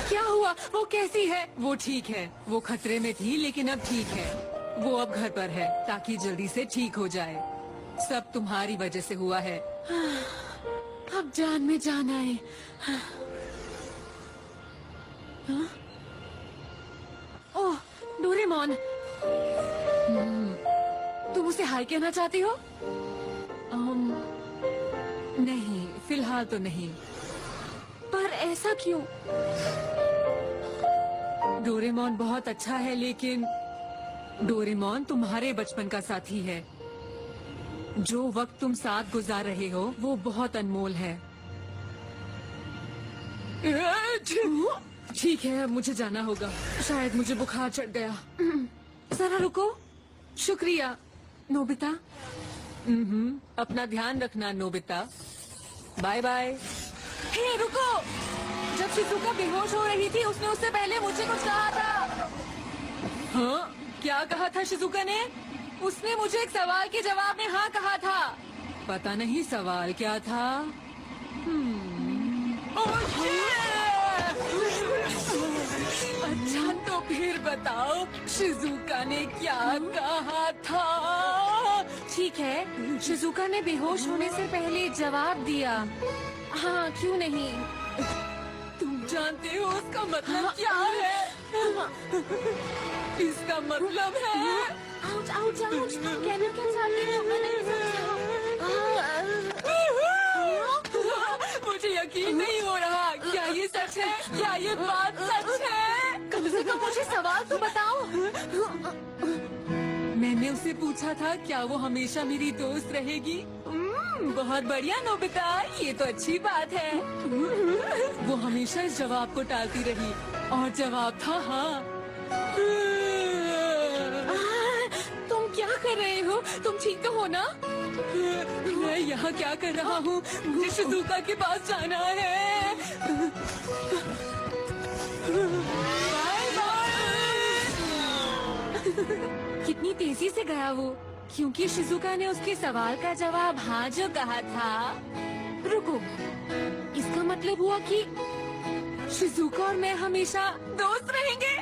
क्या हुआ? वो कैसी है? वो ठीक है। वो खतरे में थी, लेकिन अब ठीक है। वो अब घर पर है ताकि जल्दी से ठीक हो जाए। सब तुम्हारी वजह से हुआ है। अब जान में जान आए। ओह, डोरेमोन, तुम उसे हाय कहना चाहती हो? नहीं, फिलहाल तो नहीं। पर ऐसा क्यों? डोरेमोन बहुत अच्छा है, लेकिन डोरेमोन तुम्हारे बचपन का साथी है। जो वक्त तुम साथ गुजार रहे हो वो बहुत अनमोल है। ठीक है, अब मुझे जाना होगा। शायद मुझे बुखार चढ़ गया। जरा रुको। शुक्रिया नोबिता। अपना ध्यान रखना नोबिता। Bye bye. हे रुको, जब शिजुका बेहोश हो रही थी उसने उससे पहले मुझे कुछ कहा था। हाँ, क्या कहा था शिजुका ने? उसने मुझे एक सवाल के जवाब में हाँ कहा था। पता नहीं सवाल क्या था। अच्छा तो फिर बताओ शिजुका ने क्या कहा था? ठीक है, शिजुका ने बेहोश होने से पहले जवाब दिया। हाँ, क्यों नहीं। तुम जानते हो उसका मतलब क्या है? इसका मतलब है आउच आउच आउच, तुम कहना क्या चाहती हो? मैं नहीं मुझे यकीन नहीं हो रहा। क्या ये सच है? क्या ये बात सच है? कम से कम मुझे सवाल तो बताओ। मैंने उससे पूछा था क्या वो हमेशा मेरी दोस्त रहेगी। बहुत बढ़िया नोबिता, ये तो अच्छी बात है। वो हमेशा इस जवाब को टालती रही और जवाब था हाँ। तुम क्या कर रहे हो? तुम ठीक तो हो ना? मैं यहाँ क्या कर रहा हूँ? मुझे शिजुका के पास जाना है। Bye bye. कितनी तेजी से गया वो, क्योंकि शिजुका ने उसके सवाल का जवाब हाँ जो कहा था। रुको, इसका मतलब हुआ कि शिजुका और मैं हमेशा दोस्त रहेंगे।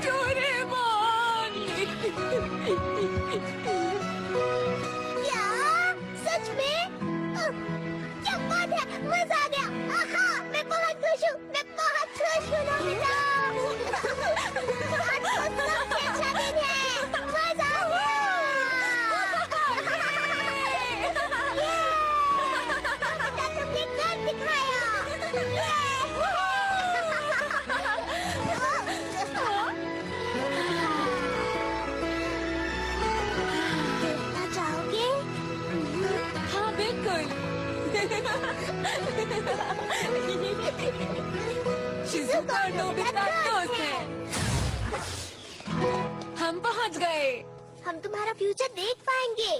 डोरेमोन! क्या सच में? क्या बात है, मजा आ गया। आहा, मैं बहुत खुश हूँ, मैं बहुत खुश हूँ नोबिता। आज तो सबसे अच्छा दिन है, मजा आ गया। नोबिता, तुमने कर दिखाया। देखना चाहोगे? हाँ बिल्कुल। शिजुका और नोबिता दोस्त हैं। हम पहुँच गए। हम तुम्हारा फ्यूचर देख पाएंगे।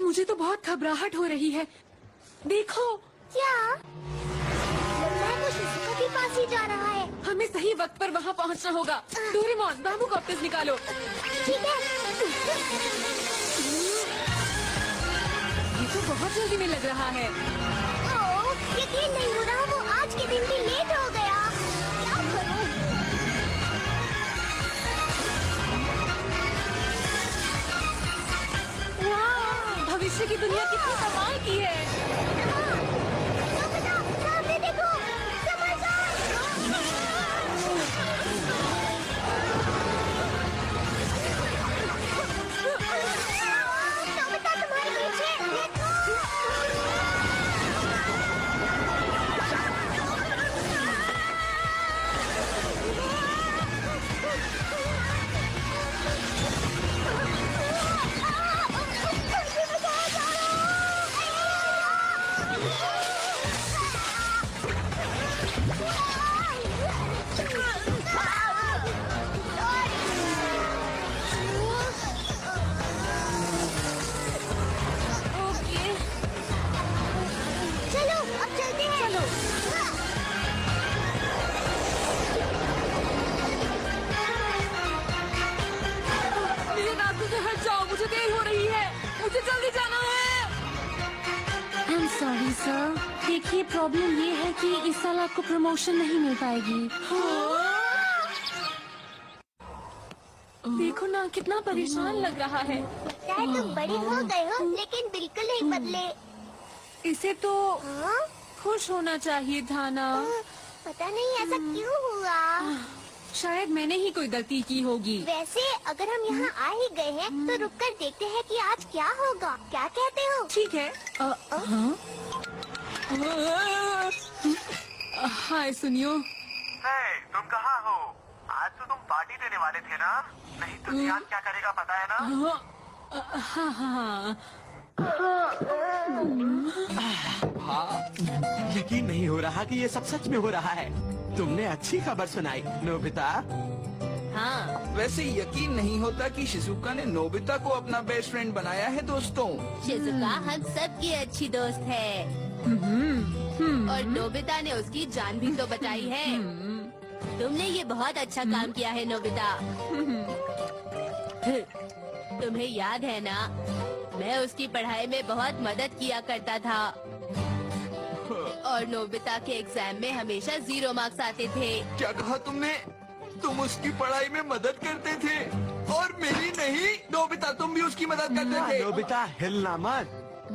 मुझे तो बहुत घबराहट हो रही है। देखो, क्या? लगता है वो शिजुका के पास ही जा रहा है। हमें सही वक्त पर वहाँ पहुँचना होगा। डोरेमोन, बाबू कॉप्टर्स निकालो। ठीक है। ये तो बहुत जल्दी में लग रहा है। ओह, यकीन नहीं हो रहा, वो आज के दिन भी लेट हो गया। क्या करूं? वाह, भविष्य की दुनिया कितनी कमाल की है। नोबिता, सामने देखो, समझदार। नोबिता, तुम्हारे पीछे देखो। चलो, अब चलते हैं। चलो। मेरे रास्ते से हट जाओ, मुझे देर हो रही है। मुझे जल्दी जाना है। I'm sorry sir। देखिए, प्रॉब्लम ये है कि इस साल आपको प्रमोशन नहीं मिल पाएगी। देखो ना, कितना परेशान लग रहा है। लगता है तुम बड़ी हो गए हो, लेकिन बिल्कुल नहीं बदले। इसे तो हाँ? खुश होना चाहिए था ना। पता नहीं ऐसा क्यों हुआ। शायद मैंने ही कोई गलती की होगी। वैसे अगर हम यहाँ आ ही गए हैं, तो रुककर देखते हैं कि आज क्या होगा। क्या कहते हो? ठीक है। हाय सुनियो। तुम कहाँ हो? आज तो तुम पार्टी देने वाले थे ना? नहीं तो जियान क्या करेगा पता है ना? हाँ हाँ। यकीन नहीं हो रहा कि ये सब सच में हो रहा है। तुमने अच्छी खबर सुनाई नोबिता। हाँ, वैसे यकीन नहीं होता कि शिजुका ने नोबिता को अपना बेस्ट फ्रेंड बनाया है दोस्तों। शिजुका हम सब की अच्छी दोस्त है और नोबिता ने उसकी जान भी तो बचाई है। तुमने ये बहुत अच्छा काम किया है नोबिता। तुम्हें याद है ना, मैं उसकी पढ़ाई में बहुत मदद किया करता था और नोबिता के एग्जाम में हमेशा 0 मार्क्स आते थे। क्या कहा तुमने? तुम उसकी पढ़ाई में मदद करते थे और मेरी नहीं? नोबिता, तुम भी उसकी मदद करते थे। नोबिता, हिलना मत।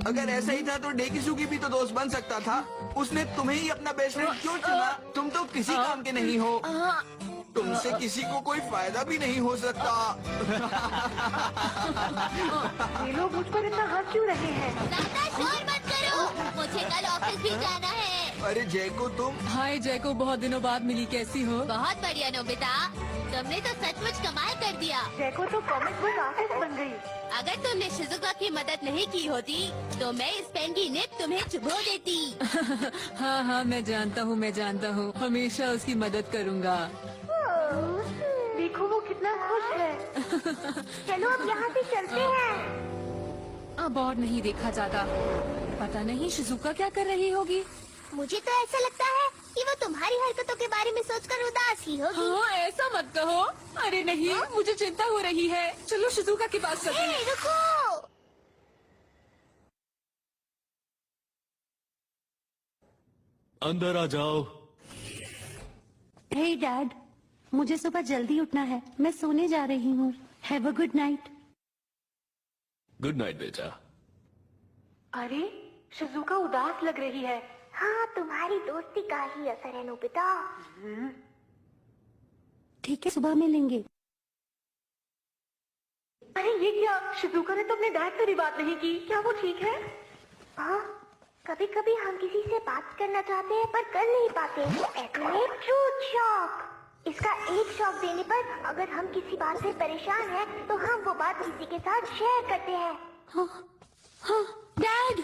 अगर ऐसा ही था तो डेकिसुगी भी तो दोस्त बन सकता था। उसने तुम्हें ही अपना बेस्ट फ्रेंड क्यों चुना? तुम तो किसी काम के नहीं हो। तुमसे किसी को कोई फायदा भी नहीं हो सकता। ये लोग मुझ पर इतना हंस क्यों रहे हैं? ज्यादा शोर मत करो, मुझे कल ऑफिस भी जाना है। अरे जैको तुम। हाय जैको, बहुत दिनों बाद मिली, कैसी हो? बहुत बढ़िया नोबिता, तुमने तो सचमुच कमाल कर दिया। जैको तो कॉमिक बुक आर्टिस्ट बन गई। अगर तुमने शिजुका की मदद नहीं की होती तो मैं इस पेन की निब तुम्हें चुभो देती। हाँ हाँ, मैं जानता हूँ, हमेशा उसकी मदद करूँगा। देखो वो कितना खुश है। चलो अब यहाँ से चलते हैं। अब और नहीं देखा जाता। पता नहीं शिजुका क्या कर रही होगी। मुझे तो ऐसा लगता है कि वो तुम्हारी हरकतों के बारे में सोचकर उदास ही होगी। हाँ, ऐसा मत कहो। अरे नहीं, मुझे चिंता हो रही है। चलो शिजुका के पास चलते हैं। रुको, अंदर आ जाओ। हे डैड, मुझे सुबह जल्दी उठना है, मैं सोने जा रही हूँ। Have a good night. Good night बेटा। अरे शिजुका उदास लग रही है। हाँ, तुम्हारी दोस्ती का ही असर है नोबिता। ठीक है, सुबह मिलेंगे। अरे ये क्या? शिजुका ने तो अपने डैड से भी बात नहीं की। क्या वो ठीक है? हाँ, कभी कभी हम किसी से बात करना चाहते हैं पर कर नहीं पाते। Truth shock. इसका एक शॉक देने पर अगर हम किसी बात से परेशान हैं, तो हम वो बात किसी के साथ शेयर करते हैं। हाँ, हाँ, डैड,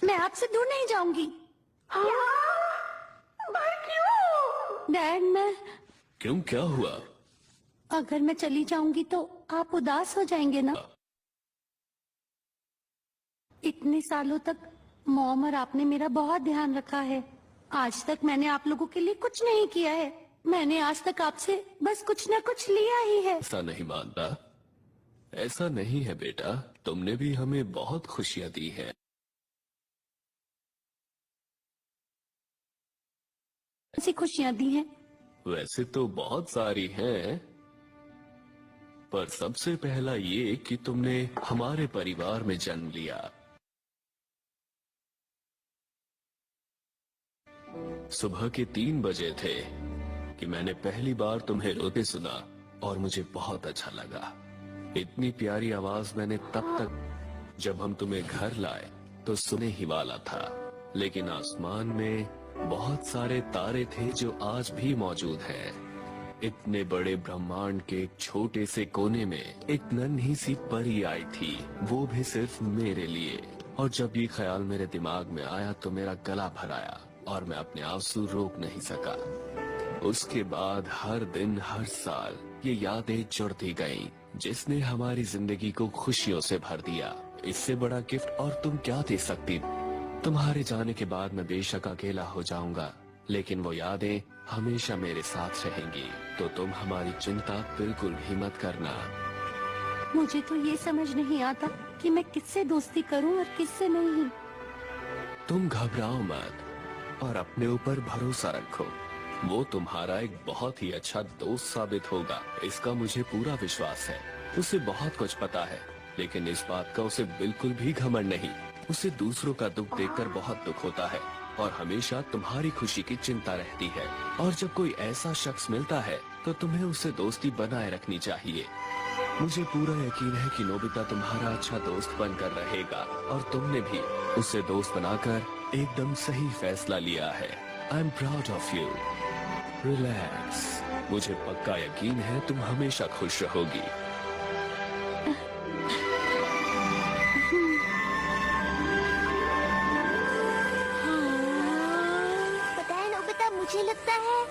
मैं आपसे दूर नहीं जाऊंगी। क्यों? डैड, मैं क्यों, क्या हुआ? अगर मैं चली जाऊंगी तो आप उदास हो जाएंगे ना? इतने सालों तक मॉम और आपने मेरा बहुत ध्यान रखा है। आज तक मैंने आप लोगों के लिए कुछ नहीं किया है। मैंने आज तक आपसे बस कुछ न कुछ लिया ही है। ऐसा नहीं मानता। ऐसा नहीं है बेटा, तुमने भी हमें बहुत खुशियां दी हैं। ऐसी खुशियां दी हैं? वैसे तो बहुत सारी हैं, पर सबसे पहला ये कि तुमने हमारे परिवार में जन्म लिया। सुबह के 3 बजे थे कि मैंने पहली बार तुम्हें रोते सुना और मुझे बहुत अच्छा लगा। इतनी प्यारी आवाज मैंने तब तक, जब हम तुम्हें घर लाए तो सुने ही वाला था। लेकिन आसमान में बहुत सारे तारे थे जो आज भी मौजूद हैं। इतने बड़े ब्रह्मांड के एक छोटे से कोने में एक नन्ही सी परी आई थी, वो भी सिर्फ मेरे लिए। और जब ये ख्याल मेरे दिमाग में आया तो मेरा गला भर आया और मैं अपने आंसू रोक नहीं सका। उसके बाद हर दिन हर साल ये यादें जुड़ती गईं, जिसने हमारी जिंदगी को खुशियों से भर दिया। इससे बड़ा गिफ्ट और तुम क्या दे सकती? तुम्हारे जाने के बाद मैं बेशक अकेला हो जाऊंगा, लेकिन वो यादें हमेशा मेरे साथ रहेंगी। तो तुम हमारी चिंता बिल्कुल भी मत करना। मुझे तो ये समझ नहीं आता कि मैं किससे दोस्ती करूं और किससे नहीं। तुम घबराओ मत और अपने ऊपर भरोसा रखो। वो तुम्हारा एक बहुत ही अच्छा दोस्त साबित होगा, इसका मुझे पूरा विश्वास है। उसे बहुत कुछ पता है, लेकिन इस बात का उसे बिल्कुल भी घमंड नहीं। उसे दूसरों का दुख देखकर बहुत दुख होता है और हमेशा तुम्हारी खुशी की चिंता रहती है। और जब कोई ऐसा शख्स मिलता है तो तुम्हें उससे दोस्ती बनाए रखनी चाहिए। मुझे पूरा यकीन है कि नोबिता तुम्हारा अच्छा दोस्त बनकर रहेगा और तुमने भी उसे दोस्त बनाकर एकदम सही फैसला लिया है। I am proud of you. Relax, मुझे पक्का यकीन है तुम हमेशा खुश रहोगी। पता है नोबिता, मुझे लगता है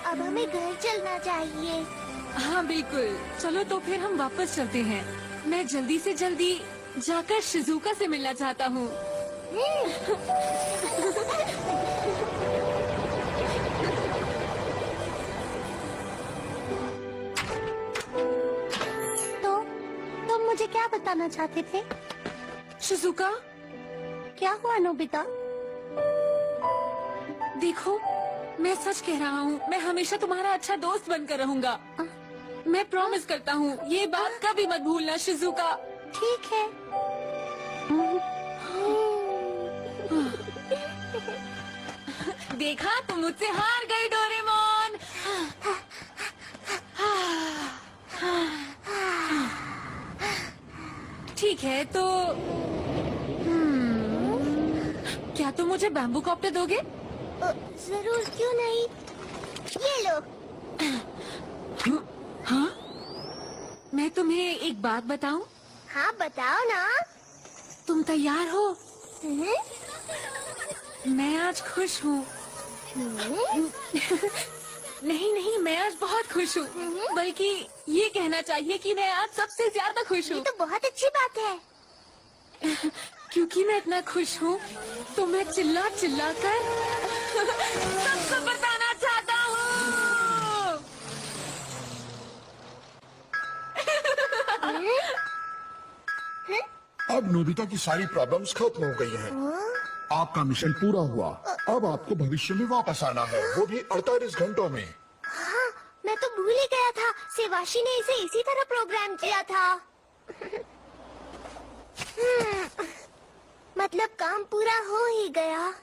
अब हमें घर चलना चाहिए। हाँ बिल्कुल, चलो तो फिर हम वापस चलते हैं। मैं जल्दी से जल्दी जाकर शिजुका से मिलना चाहता हूँ। तो तुम मुझे क्या बताना चाहते थे? शिजुका, क्या हुआ नोबिता? देखो, मैं सच कह रहा हूँ, मैं हमेशा तुम्हारा अच्छा दोस्त बनकर रहूंगा। मैं प्रॉमिस करता हूँ, ये बात कभी मत भूलना शिजुका। ठीक है। देखा, तुम मुझसे हार गए डोरेमोन। ठीक है तो क्या तुम मुझे बैम्बू कॉप्टर दोगे? जरूर, क्यों नहीं। ये लो। हाँ? मैं तुम्हें एक बात बताऊं? हाँ, बताओ ना। तुम तैयार हो? मैं आज खुश हूँ। नहीं नहीं, मैं आज बहुत खुश हूँ। बल्कि ये कहना चाहिए कि मैं आज सबसे ज्यादा खुश हूँ। ये तो बहुत अच्छी बात है। क्योंकि मैं इतना खुश हूँ तो मैं चिल्ला चिल्ला कर सबको बताना चाहता हूँ। अब नोबिता की सारी प्रॉब्लम्स खत्म हो गई हैं। आपका मिशन पूरा हुआ। अब आपको भविष्य में वापस आना है, वो भी 48 घंटों में। हाँ, मैं तो भूल ही गया था। सेवाशी ने इसे इसी तरह प्रोग्राम किया था। मतलब काम पूरा हो ही गया।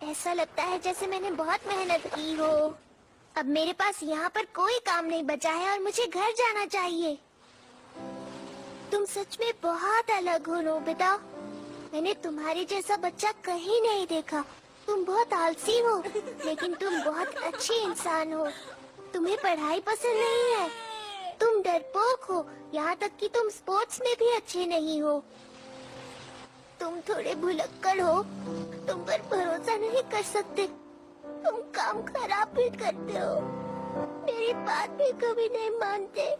ऐसा लगता है जैसे मैंने बहुत मेहनत की हो। अब मेरे पास यहाँ पर कोई काम नहीं बचा है और मुझे घर जाना चाहिए। तुम सच में बहुत अलग हो नोबिता। मैंने तुम्हारे जैसा बच्चा कहीं नहीं देखा। तुम बहुत आलसी हो, लेकिन तुम बहुत अच्छी इंसान हो। तुम्हें पढ़ाई पसंद नहीं है, तुम डरपोक हो, यहाँ तक कि तुम स्पोर्ट्स में भी अच्छे नहीं हो। तुम थोड़े भुलक्कड़ हो, तुम पर भरोसा नहीं कर सकते। तुम काम खराब भी करते हो, मेरी बात भी कभी नहीं मानते।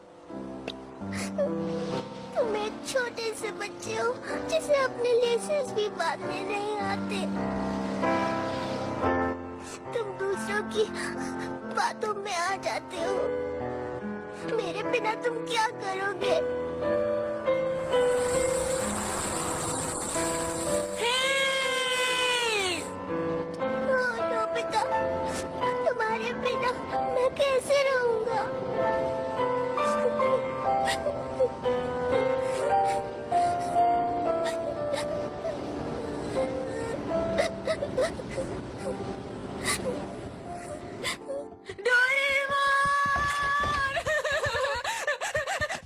तुम एक छोटे से बच्चे हो जिसे अपने लेसेस भी बांधने नहीं आते। तुम दूसरों की बातों में आ जाते हो। मेरे बिना तुम क्या करोगे? नोबिता, तुम्हारे बिना मैं कैसे रहूंगा?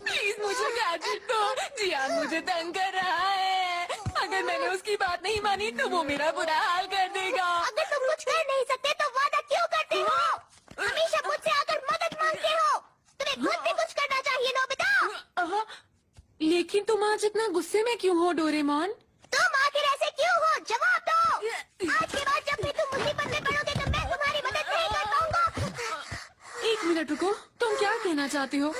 प्लीज मुझे गैजेट दो। जियान मुझे तंग कर रहा है। अगर मैंने उसकी बात नहीं मानी तो वो मेरा बुरा हाल कर देगा। अगर तुम कुछ कर नहीं सकते तो वादा क्यों करते हो? हमेशा मुझसे आकर मदद मांगते हो। तुम्हें खुद भी कुछ करना चाहिए नोबिता। लेकिन तुम आज इतना गुस्से में क्यों हो डोरेमोन? तुम आखिर ऐसे क्यों हो? जवाब दो। आज के बाद जब भी तुम मुसीबत में पड़ोगे तो मैं तुम्हारी मदद नहीं कर पाऊंगा। एक मिनट रुको, तुम क्या कहना चाहती हो?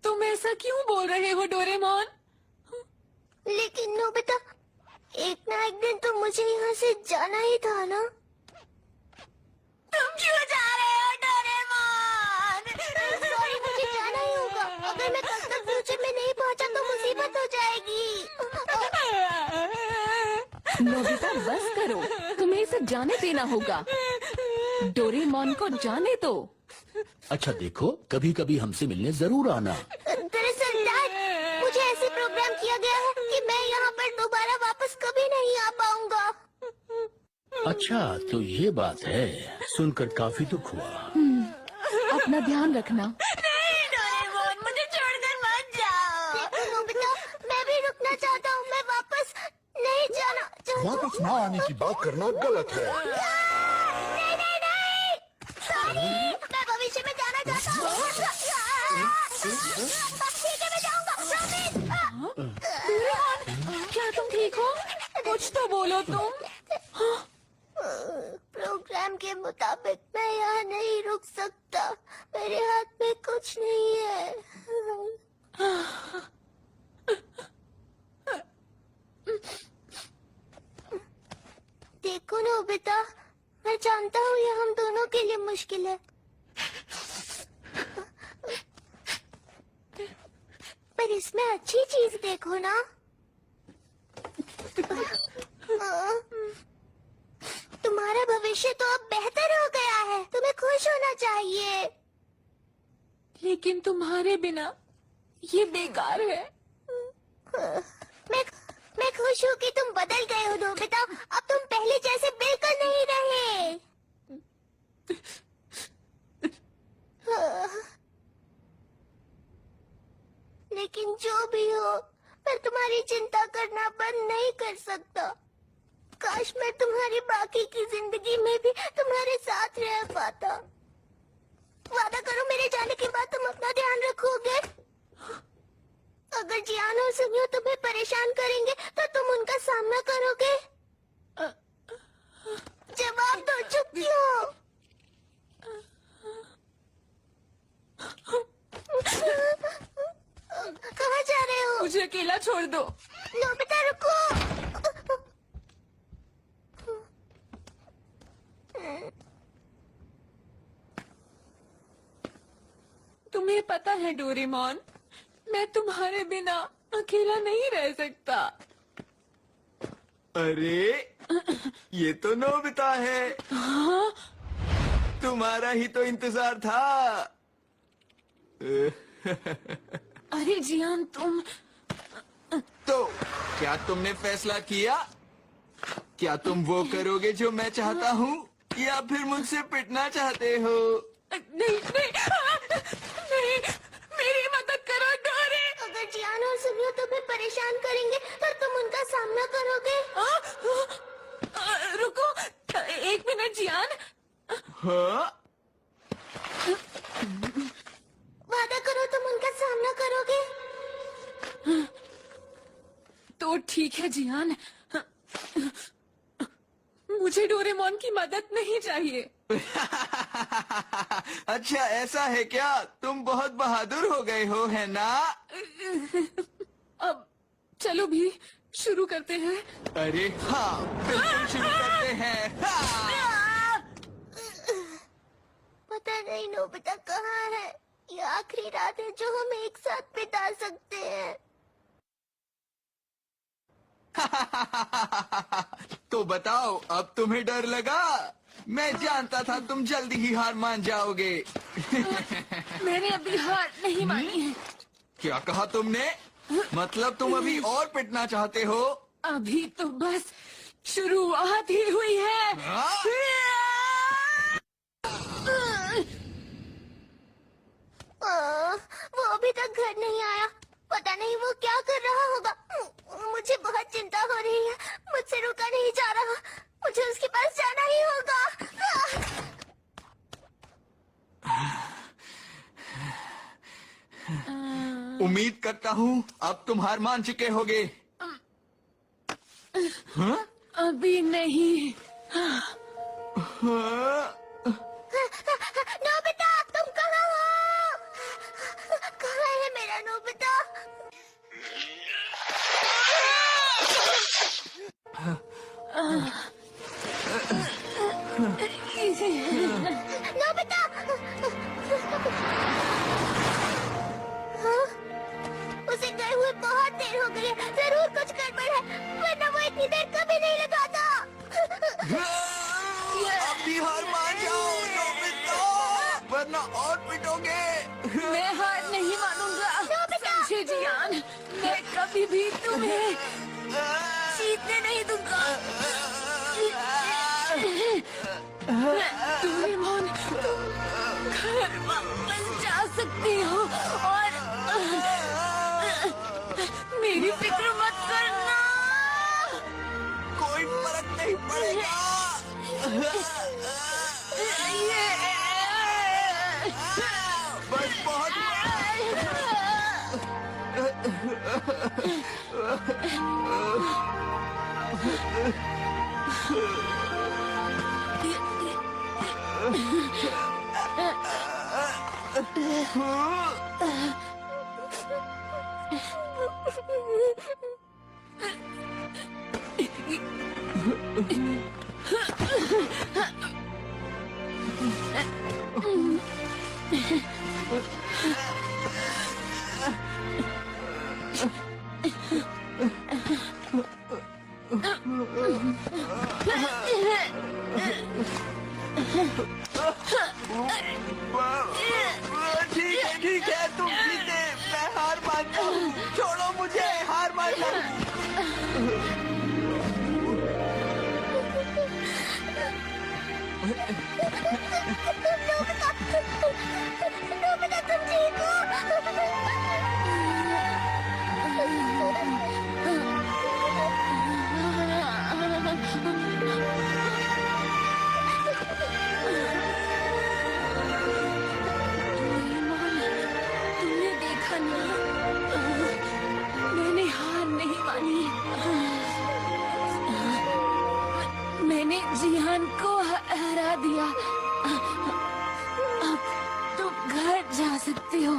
तुम ऐसा क्यों बोल रहे हो डोरेमोन? लेकिन नोबिता, एक ना एक दिन तो मुझे यहाँ से जाना ही था ना। तुम क्यों जा रहे हो डोरेमोन? सॉरी, मुझे जाना ही होगा। अगर मैं कल तक फ्यूचर में नहीं पहुँचा तो मुसीबत हो जाएगी। नोबिता बस करो, तुम्हें इसे जाने देना होगा। डोरेमोन को जाने दो। अच्छा देखो, कभी कभी हमसे मिलने जरूर आना। दरअसल डैड, मुझे ऐसे प्रोग्राम किया गया है कि मैं यहाँ पर दोबारा वापस कभी नहीं आ पाऊंगा। अच्छा तो ये बात है, सुनकर काफी दुख हुआ। अपना ध्यान रखना। नहीं डोरेमोन, मुझे छोड़कर मत जाओ। देखो नोबिता, मैं भी रुकना चाहता हूँ। मैं वापस नहीं जाना चाहता। वापस ना आने की बात करना गलत है। नहीं नहीं नहीं, सॉरी, मैं भविष्य में जाना चाहता हूँ। ठीक है, मैं जाऊंगा, प्रॉमिस। क्या तुम ठीक हो? कुछ तो बोलो तुम। प्रोग्राम के मुताबिक मैं यहाँ नहीं रुक सकता। मेरे हाथ में कुछ नहीं है। देखो नोबिता, मैं जानता हूँ ये हम दोनों के लिए मुश्किल है, पर इसमें अच्छी चीज देखो ना। तुम्हारा भविष्य तो अब बेहतर हो गया है। तुम्हें खुश होना चाहिए। लेकिन तुम्हारे बिना ये बेकार है। मैं खुश हूँ कि तुम बदल गए हो नोबिता। अब तुम पहले जैसे बिल्कुल नहीं रहे। लेकिन जो भी हो, मैं तुम्हारी चिंता करना बंद नहीं कर सकता। काश मैं तुम्हारी बाकी की जिंदगी में भी तुम्हारे साथ रह पाता। वादा करो मेरे जाने के बाद तुम अपना ध्यान रखोगे। अगर जियान और सुनियो तुम्हें परेशान करेंगे तो तुम उनका सामना करोगे। जवाब दो, चुप क्यों? कहाँ जा रहे हो? मुझे अकेला छोड़ दो। नोबिता रुको। तुम्हें पता है डोरेमोन, मैं तुम्हारे बिना अकेला नहीं रह सकता। अरे ये तो नोबिता है। हाँ? तुम्हारा ही तो इंतजार था। अरे जियान तुम। तो क्या तुमने फैसला किया? क्या तुम वो करोगे जो मैं चाहता हूँ, या फिर मुझसे पिटना चाहते हो? नहीं नहीं नहीं, मेरी मदद करो डोरे। अगर जियान और सुनियो तुम्हें परेशान करेंगे तो तुम उनका सामना करोगे। रुको 1 मिनट जियान। हाँ? वादा करो तुम उनका सामना करोगे। तो ठीक है जियान, मुझे डोरेमोन की मदद नहीं चाहिए। अच्छा ऐसा है क्या? तुम बहुत बहादुर हो गए हो, है ना? अब चलो भी शुरू करते हैं। अरे हाँ, बिल्कुल शुरू करते हैं। हाँ। पता नहीं नोबिता कहाँ है। ये आखिरी रात है जो हम एक साथ बिता सकते हैं। तो बताओ, अब तुम्हें डर लगा? मैं जानता था तुम जल्दी ही हार मान जाओगे। मैंने अभी हार नहीं मानी है। क्या कहा तुमने? मतलब तुम अभी और पिटना चाहते हो? अभी तो बस शुरुआत ही हुई है। वो अभी तक घर नहीं आया। पता नहीं वो क्या कर रहा होगा। मुझे बहुत चिंता हो रही है। मुझसे रुका नहीं जा रहा। मुझे उसके पास जाना ही होगा। उम्मीद करता हूँ अब तुम हार मान चुके होगे। हाँ? अभी नहीं। नोबिता तुम कहाँ हो? कहाँ है मेरा नोबिता? नोबिता! हाँ? उसे गए हुए बहुत देर हो गई है। जरूर कुछ गड़बड़ है, वरना वो इतनी देर कभी नहीं लगाता। अभी हार मान जाओ नोबिता, वरना और पिटोगे। मैं हार नहीं मानूंगा। समझे जियान, मैं कभी भी तुम्हें जीतने नहीं दूंगा। डोरेमोन, तुम घर वापस जा सकती हो और मेरी फिक्र मत करना। कोई फर्क नहीं पड़ेगा। बस बहुत ठीक है मैंने जिहान को हरा दिया। अब तुम घर जा सकते हो,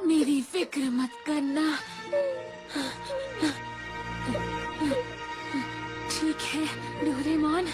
मेरी फिक्र मत करना। ठीक है डोरेमोन।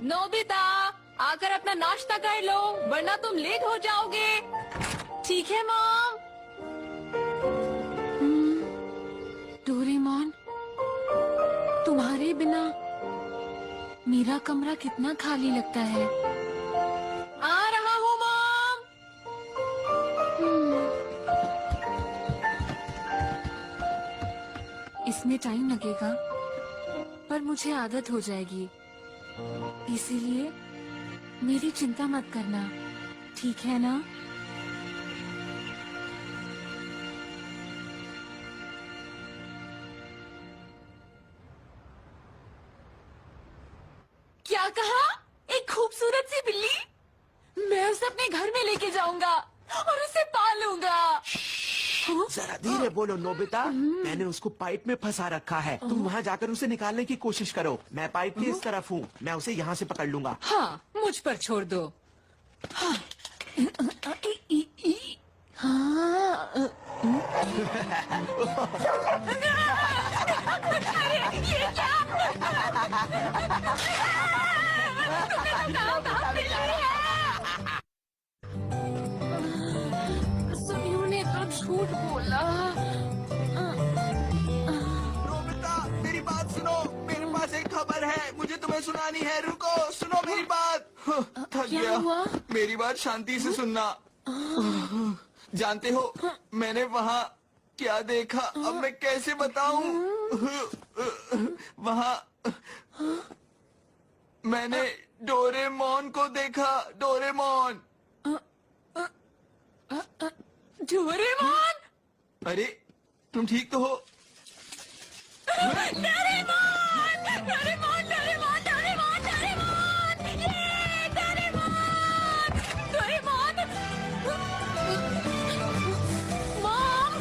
नोबिता, आकर अपना नाश्ता कर लो, वरना तुम लेट हो जाओगे। ठीक है मॉम। डोरेमोन, तुम्हारे बिना मेरा कमरा कितना खाली लगता है। आ रहा हूँ मॉम। इसमें टाइम लगेगा, पर मुझे आदत हो जाएगी। इसीलिए मेरी चिंता मत करना, ठीक है ना? क्या कहा? एक खूबसूरत सी बिल्ली? मैं उसे अपने घर में लेके जाऊंगा और उसे पालूंगा। जरा धीरे बोलो नोबिता, मैंने उसको पाइप में फंसा रखा है। तुम वहाँ जाकर उसे निकालने की कोशिश करो। मैं पाइप की इस तरफ हूँ, मैं उसे यहाँ से पकड़ लूंगा। हाँ, मुझ पर छोड़ दो। हाँ। सुनियो ने तो झूठ बोला। नोबिता, मेरी बात सुनो, मेरे पास एक खबर है, मुझे तुम्हें सुनानी है। रुको, सुनो मेरी बात। थक गया। हुआ? मेरी बात शांति से सुनना। जानते हो मैंने वहाँ क्या देखा? अब मैं कैसे बताऊं? वहाँ मैंने डोरेमोन को देखा। डोरेमोन। डोरेमोन? अरे तुम ठीक तो हो? Doraemon! Doraemon! Doraemon! Doraemon! Doraemon! ये डोरेमोन! डोरेमोन! मॉम!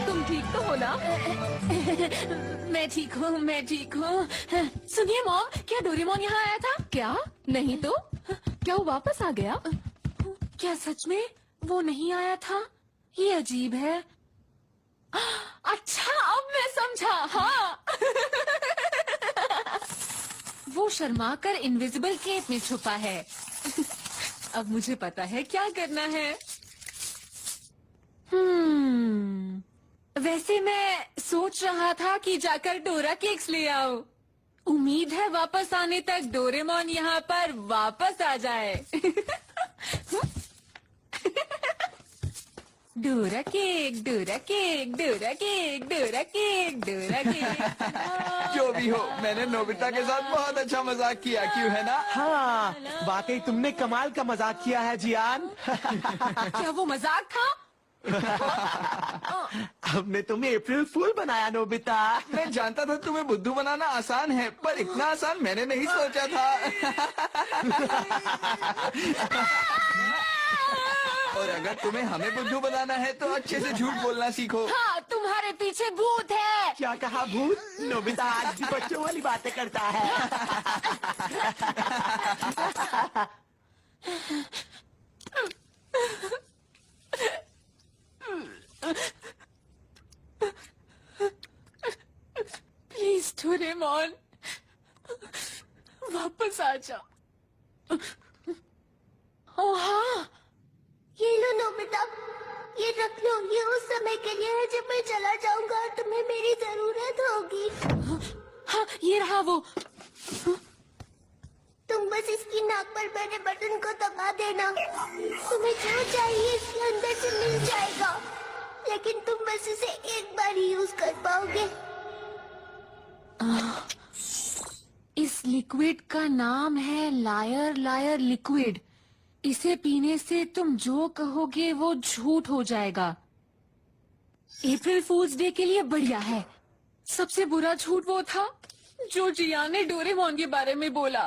तुम ठीक तो हो ना? मैं ठीक हूँ, मैं ठीक हूँ। सुनिए मॉम, क्या डोरेमोन यहाँ आया था? क्या? नहीं तो? क्या वो वापस आ गया? क्या सच में वो नहीं आया था? ये अजीब है। अच्छा, अब मैं समझा। हाँ। वो शर्मा कर इनविजिबल केप में छुपा है। अब मुझे पता है क्या करना है। वैसे मैं सोच रहा था कि जाकर डोरा केक्स ले आओ। उम्मीद है वापस आने तक डोरेमोन यहाँ पर वापस आ जाए। Dora cake, Dora cake, Dora cake, Dora cake, Dora cake. जो भी हो, मैंने नोबिता के साथ बहुत अच्छा मजाक किया, क्यों है ना? हाँ, वाकई तुमने कमाल का मजाक किया है जियान। क्या वो मजाक था? हमने तुम्हें अप्रैल फूल बनाया नोबिता। मैं जानता था तुम्हें बुद्धू बनाना आसान है, पर इतना आसान मैंने नहीं सोचा था। और अगर तुम्हें हमें बुद्धू बनाना है तो अच्छे से झूठ बोलना सीखो। हाँ, तुम्हारे पीछे भूत है। क्या कहा भूत? नोबिता आज भी बच्चों वाली बातें करता है। प्लीज डोरेमोन, वापस आ जा। ओ हाँ, ये लो नोबिता, ये रख लो। ये उस समय के लिए है जब मैं चला जाऊंगा और तुम्हें मेरी जरूरत होगी। हाँ, ये रहा वो। तुम बस इसकी नाक पर बने बटन को दबा देना। तुम्हें जो चाहिए इसके अंदर से मिल जाएगा, लेकिन तुम बस इसे एक बार ही यूज कर पाओगे। इस लिक्विड का नाम है लायर लायर लिक्विड। इसे पीने से तुम जो कहोगे वो झूठ हो जाएगा। अप्रैल फूल्स डे के लिए बढ़िया है। सबसे बुरा झूठ वो था जो जियान ने डोरेमोन के बारे में बोला।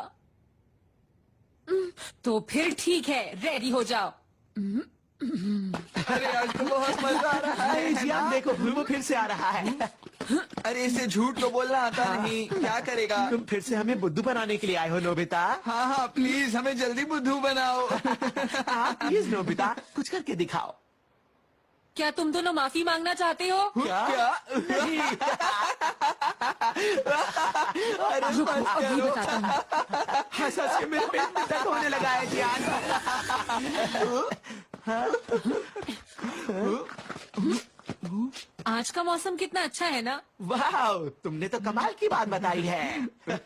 तो फिर ठीक है, रेडी हो जाओ। अरे आज तो बहुत मजा आ रहा है। जियान देखो, बुलबुल फिर से आ रहा है। अरे इसे झूठ तो बोलना आता नहीं, क्या करेगा? तुम फिर से हमें बुद्धू बनाने के लिए आए हो नोबिता? हाँ हाँ प्लीज हमें जल्दी बुद्धू बनाओ। हाँ प्लीज नोबिता, कुछ करके दिखाओ। क्या तुम दोनों माफी मांगना चाहते हो? क्या? अरे रुको, अभी बताता हूँ। हाँ सच में मेरे पेट में दर्द होने लगा है जियान। आज का मौसम कितना अच्छा है ना? वाह, तुमने तो कमाल की बात बताई है। अरे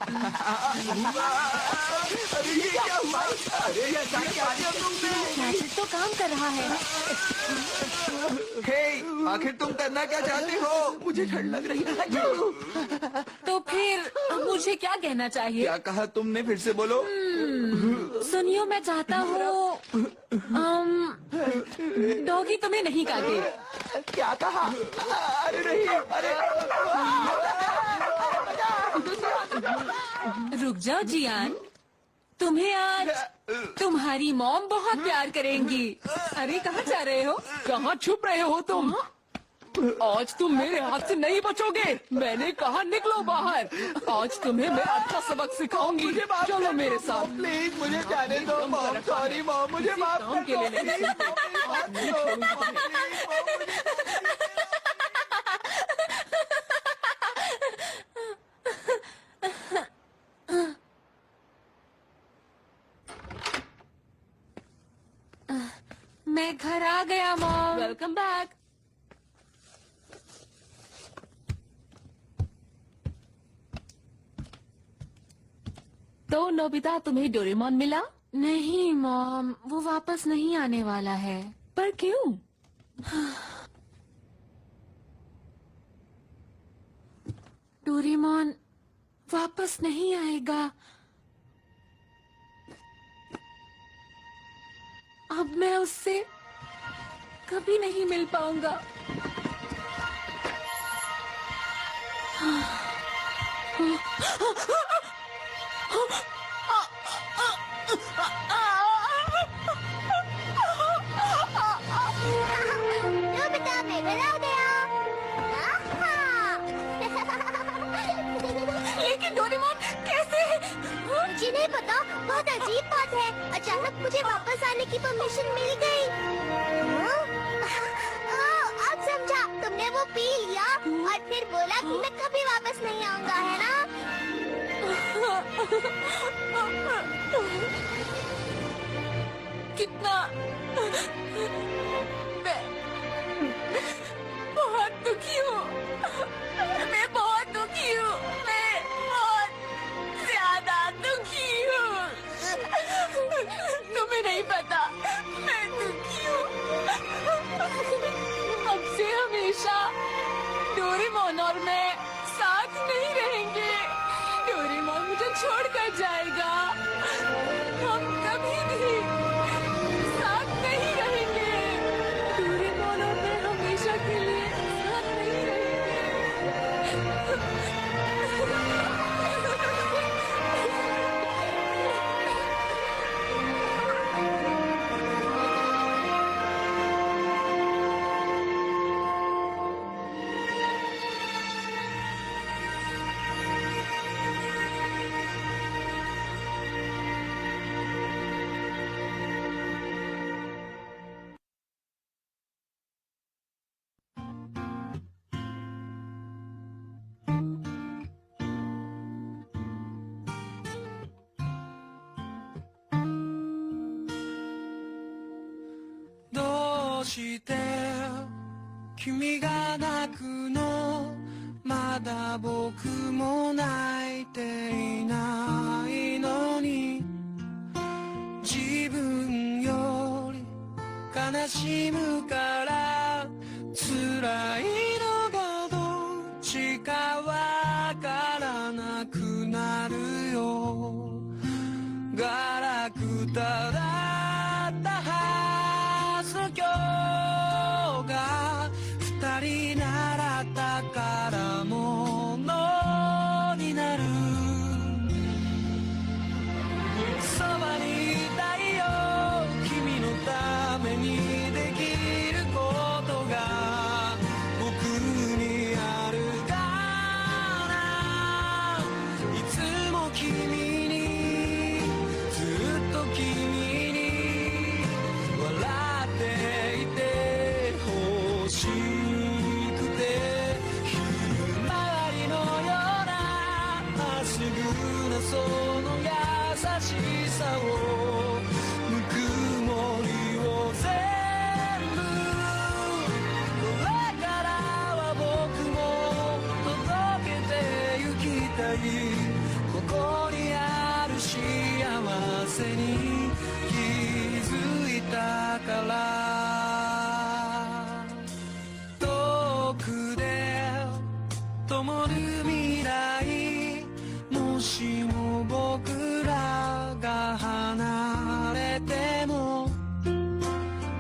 ये क्या हुआ? अरे ये क्या किया तुमने? मैजिक तो काम कर रहा है। हे, आखिर तुम करना क्या चाहते हो? मुझे ठंड लग रही है। तो फिर मुझे क्या कहना चाहिए? क्या कहा तुमने? फिर से बोलो। सुनियो, मैं चाहता हूँ डॉगी तुम्हें नहीं काटे। क्या कहा? अरे नहीं, अरे रुक जाओ जियान, तुम्हें आज तुम्हारी मॉम बहुत प्यार करेंगी। अरे कहाँ जा रहे हो? कहाँ छुप रहे हो तुम? आज तुम मेरे हाथ से नहीं बचोगे। मैंने कहा निकलो बाहर। आज तुम्हें मैं अच्छा सबक सिखाऊंगी। चलो मेरे साथ। प्लीज मुझे जाने दो मॉम। सॉरी मॉम, मुझे माफ कर दो। मैं घर आ गया मॉम। Welcome back. तो नोबिता, तुम्हें डोरेमोन मिला? नहीं मॉम, वो वापस नहीं आने वाला है। पर क्यों? डोरेमोन वापस नहीं आएगा। अब मैं उससे कभी नहीं मिल पाऊंगा। नोबिता, मैं घर आ गया। लेकिन डोरेमोन कैसे? मुझे नहीं पता, बहुत अजीब बात है। अचानक मुझे वापस आने की परमिशन मिल गई। अब समझा, तुमने वो पी लिया और फिर बोला कि मैं कभी वापस नहीं आऊंगा, है ना? कितना मैं बहुत दुखी हूँ। मैं बहुत दुखी हूँ। मैं बहुत ज्यादा दुखी हूँ। तुम्हें नहीं पता, मैं दुखी हूँ। अब से हमेशा डोरेमोन और मैं साथ नहीं रहेंगे। डोरेमोन मुझे छोड़कर जाएगा। हम कभी भी साथ नहीं रहेंगे। डोरेमोन और मैं हमेशा के लिए साथ नहींして君が泣くのまだ僕も泣いていないのに自分より悲しむから辛いのがどっちかわからなくなるよ。ガラクタだったはずの今日が二人習ったからものになる。そばにいたいよ君のためにできることが僕にあるかな。いつも君にずっと君に笑っていて欲しくて、ひまわりのようなまっすぐなその優しさをぬくもりを全部、これからは僕も届けてゆきたい。ここにある幸せに気づいたから。遠くで灯る未来、もしも僕らが離れても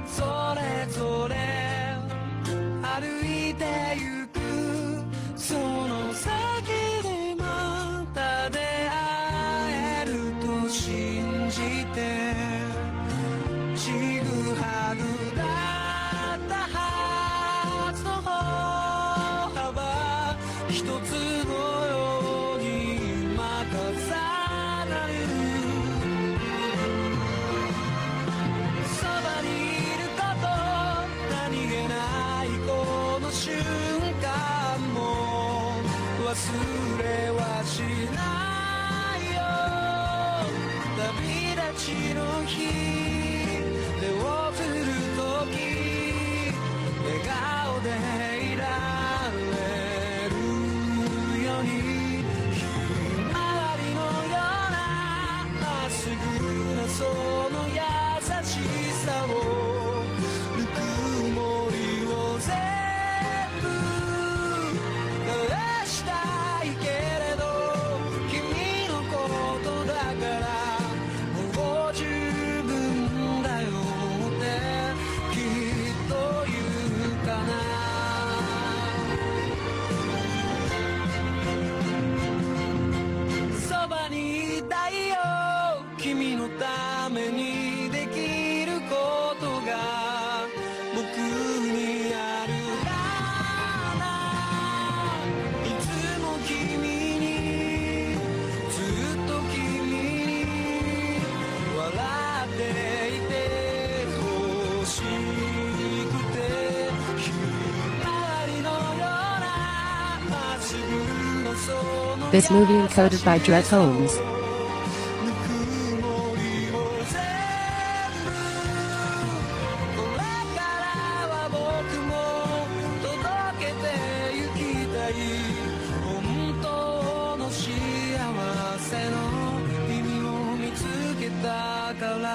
それぞれ歩いてゆく、その先でまた出会えると信じて、ちぐはぐだったはずの歩幅一つのように今重なる。そばにいること何気ないこの瞬間も忘れはしないよ。旅立ちの日手を振るとき笑顔でいられるように、ひまわりのようなまっすぐなその優しさをぬくもりを全部返したいけれど、君のことだからもう十分だよってきっと言うかな。そばにいたいよ君のためにできることが僕にあるかな。いつも君にずっと君に笑っていて欲しくて、ひまわりのようなまっすぐなその This movie encoded by Dred Holmes. ぬくもりを全部、これからは僕も届けてゆきたい。本当の幸せの意味を見つけたから。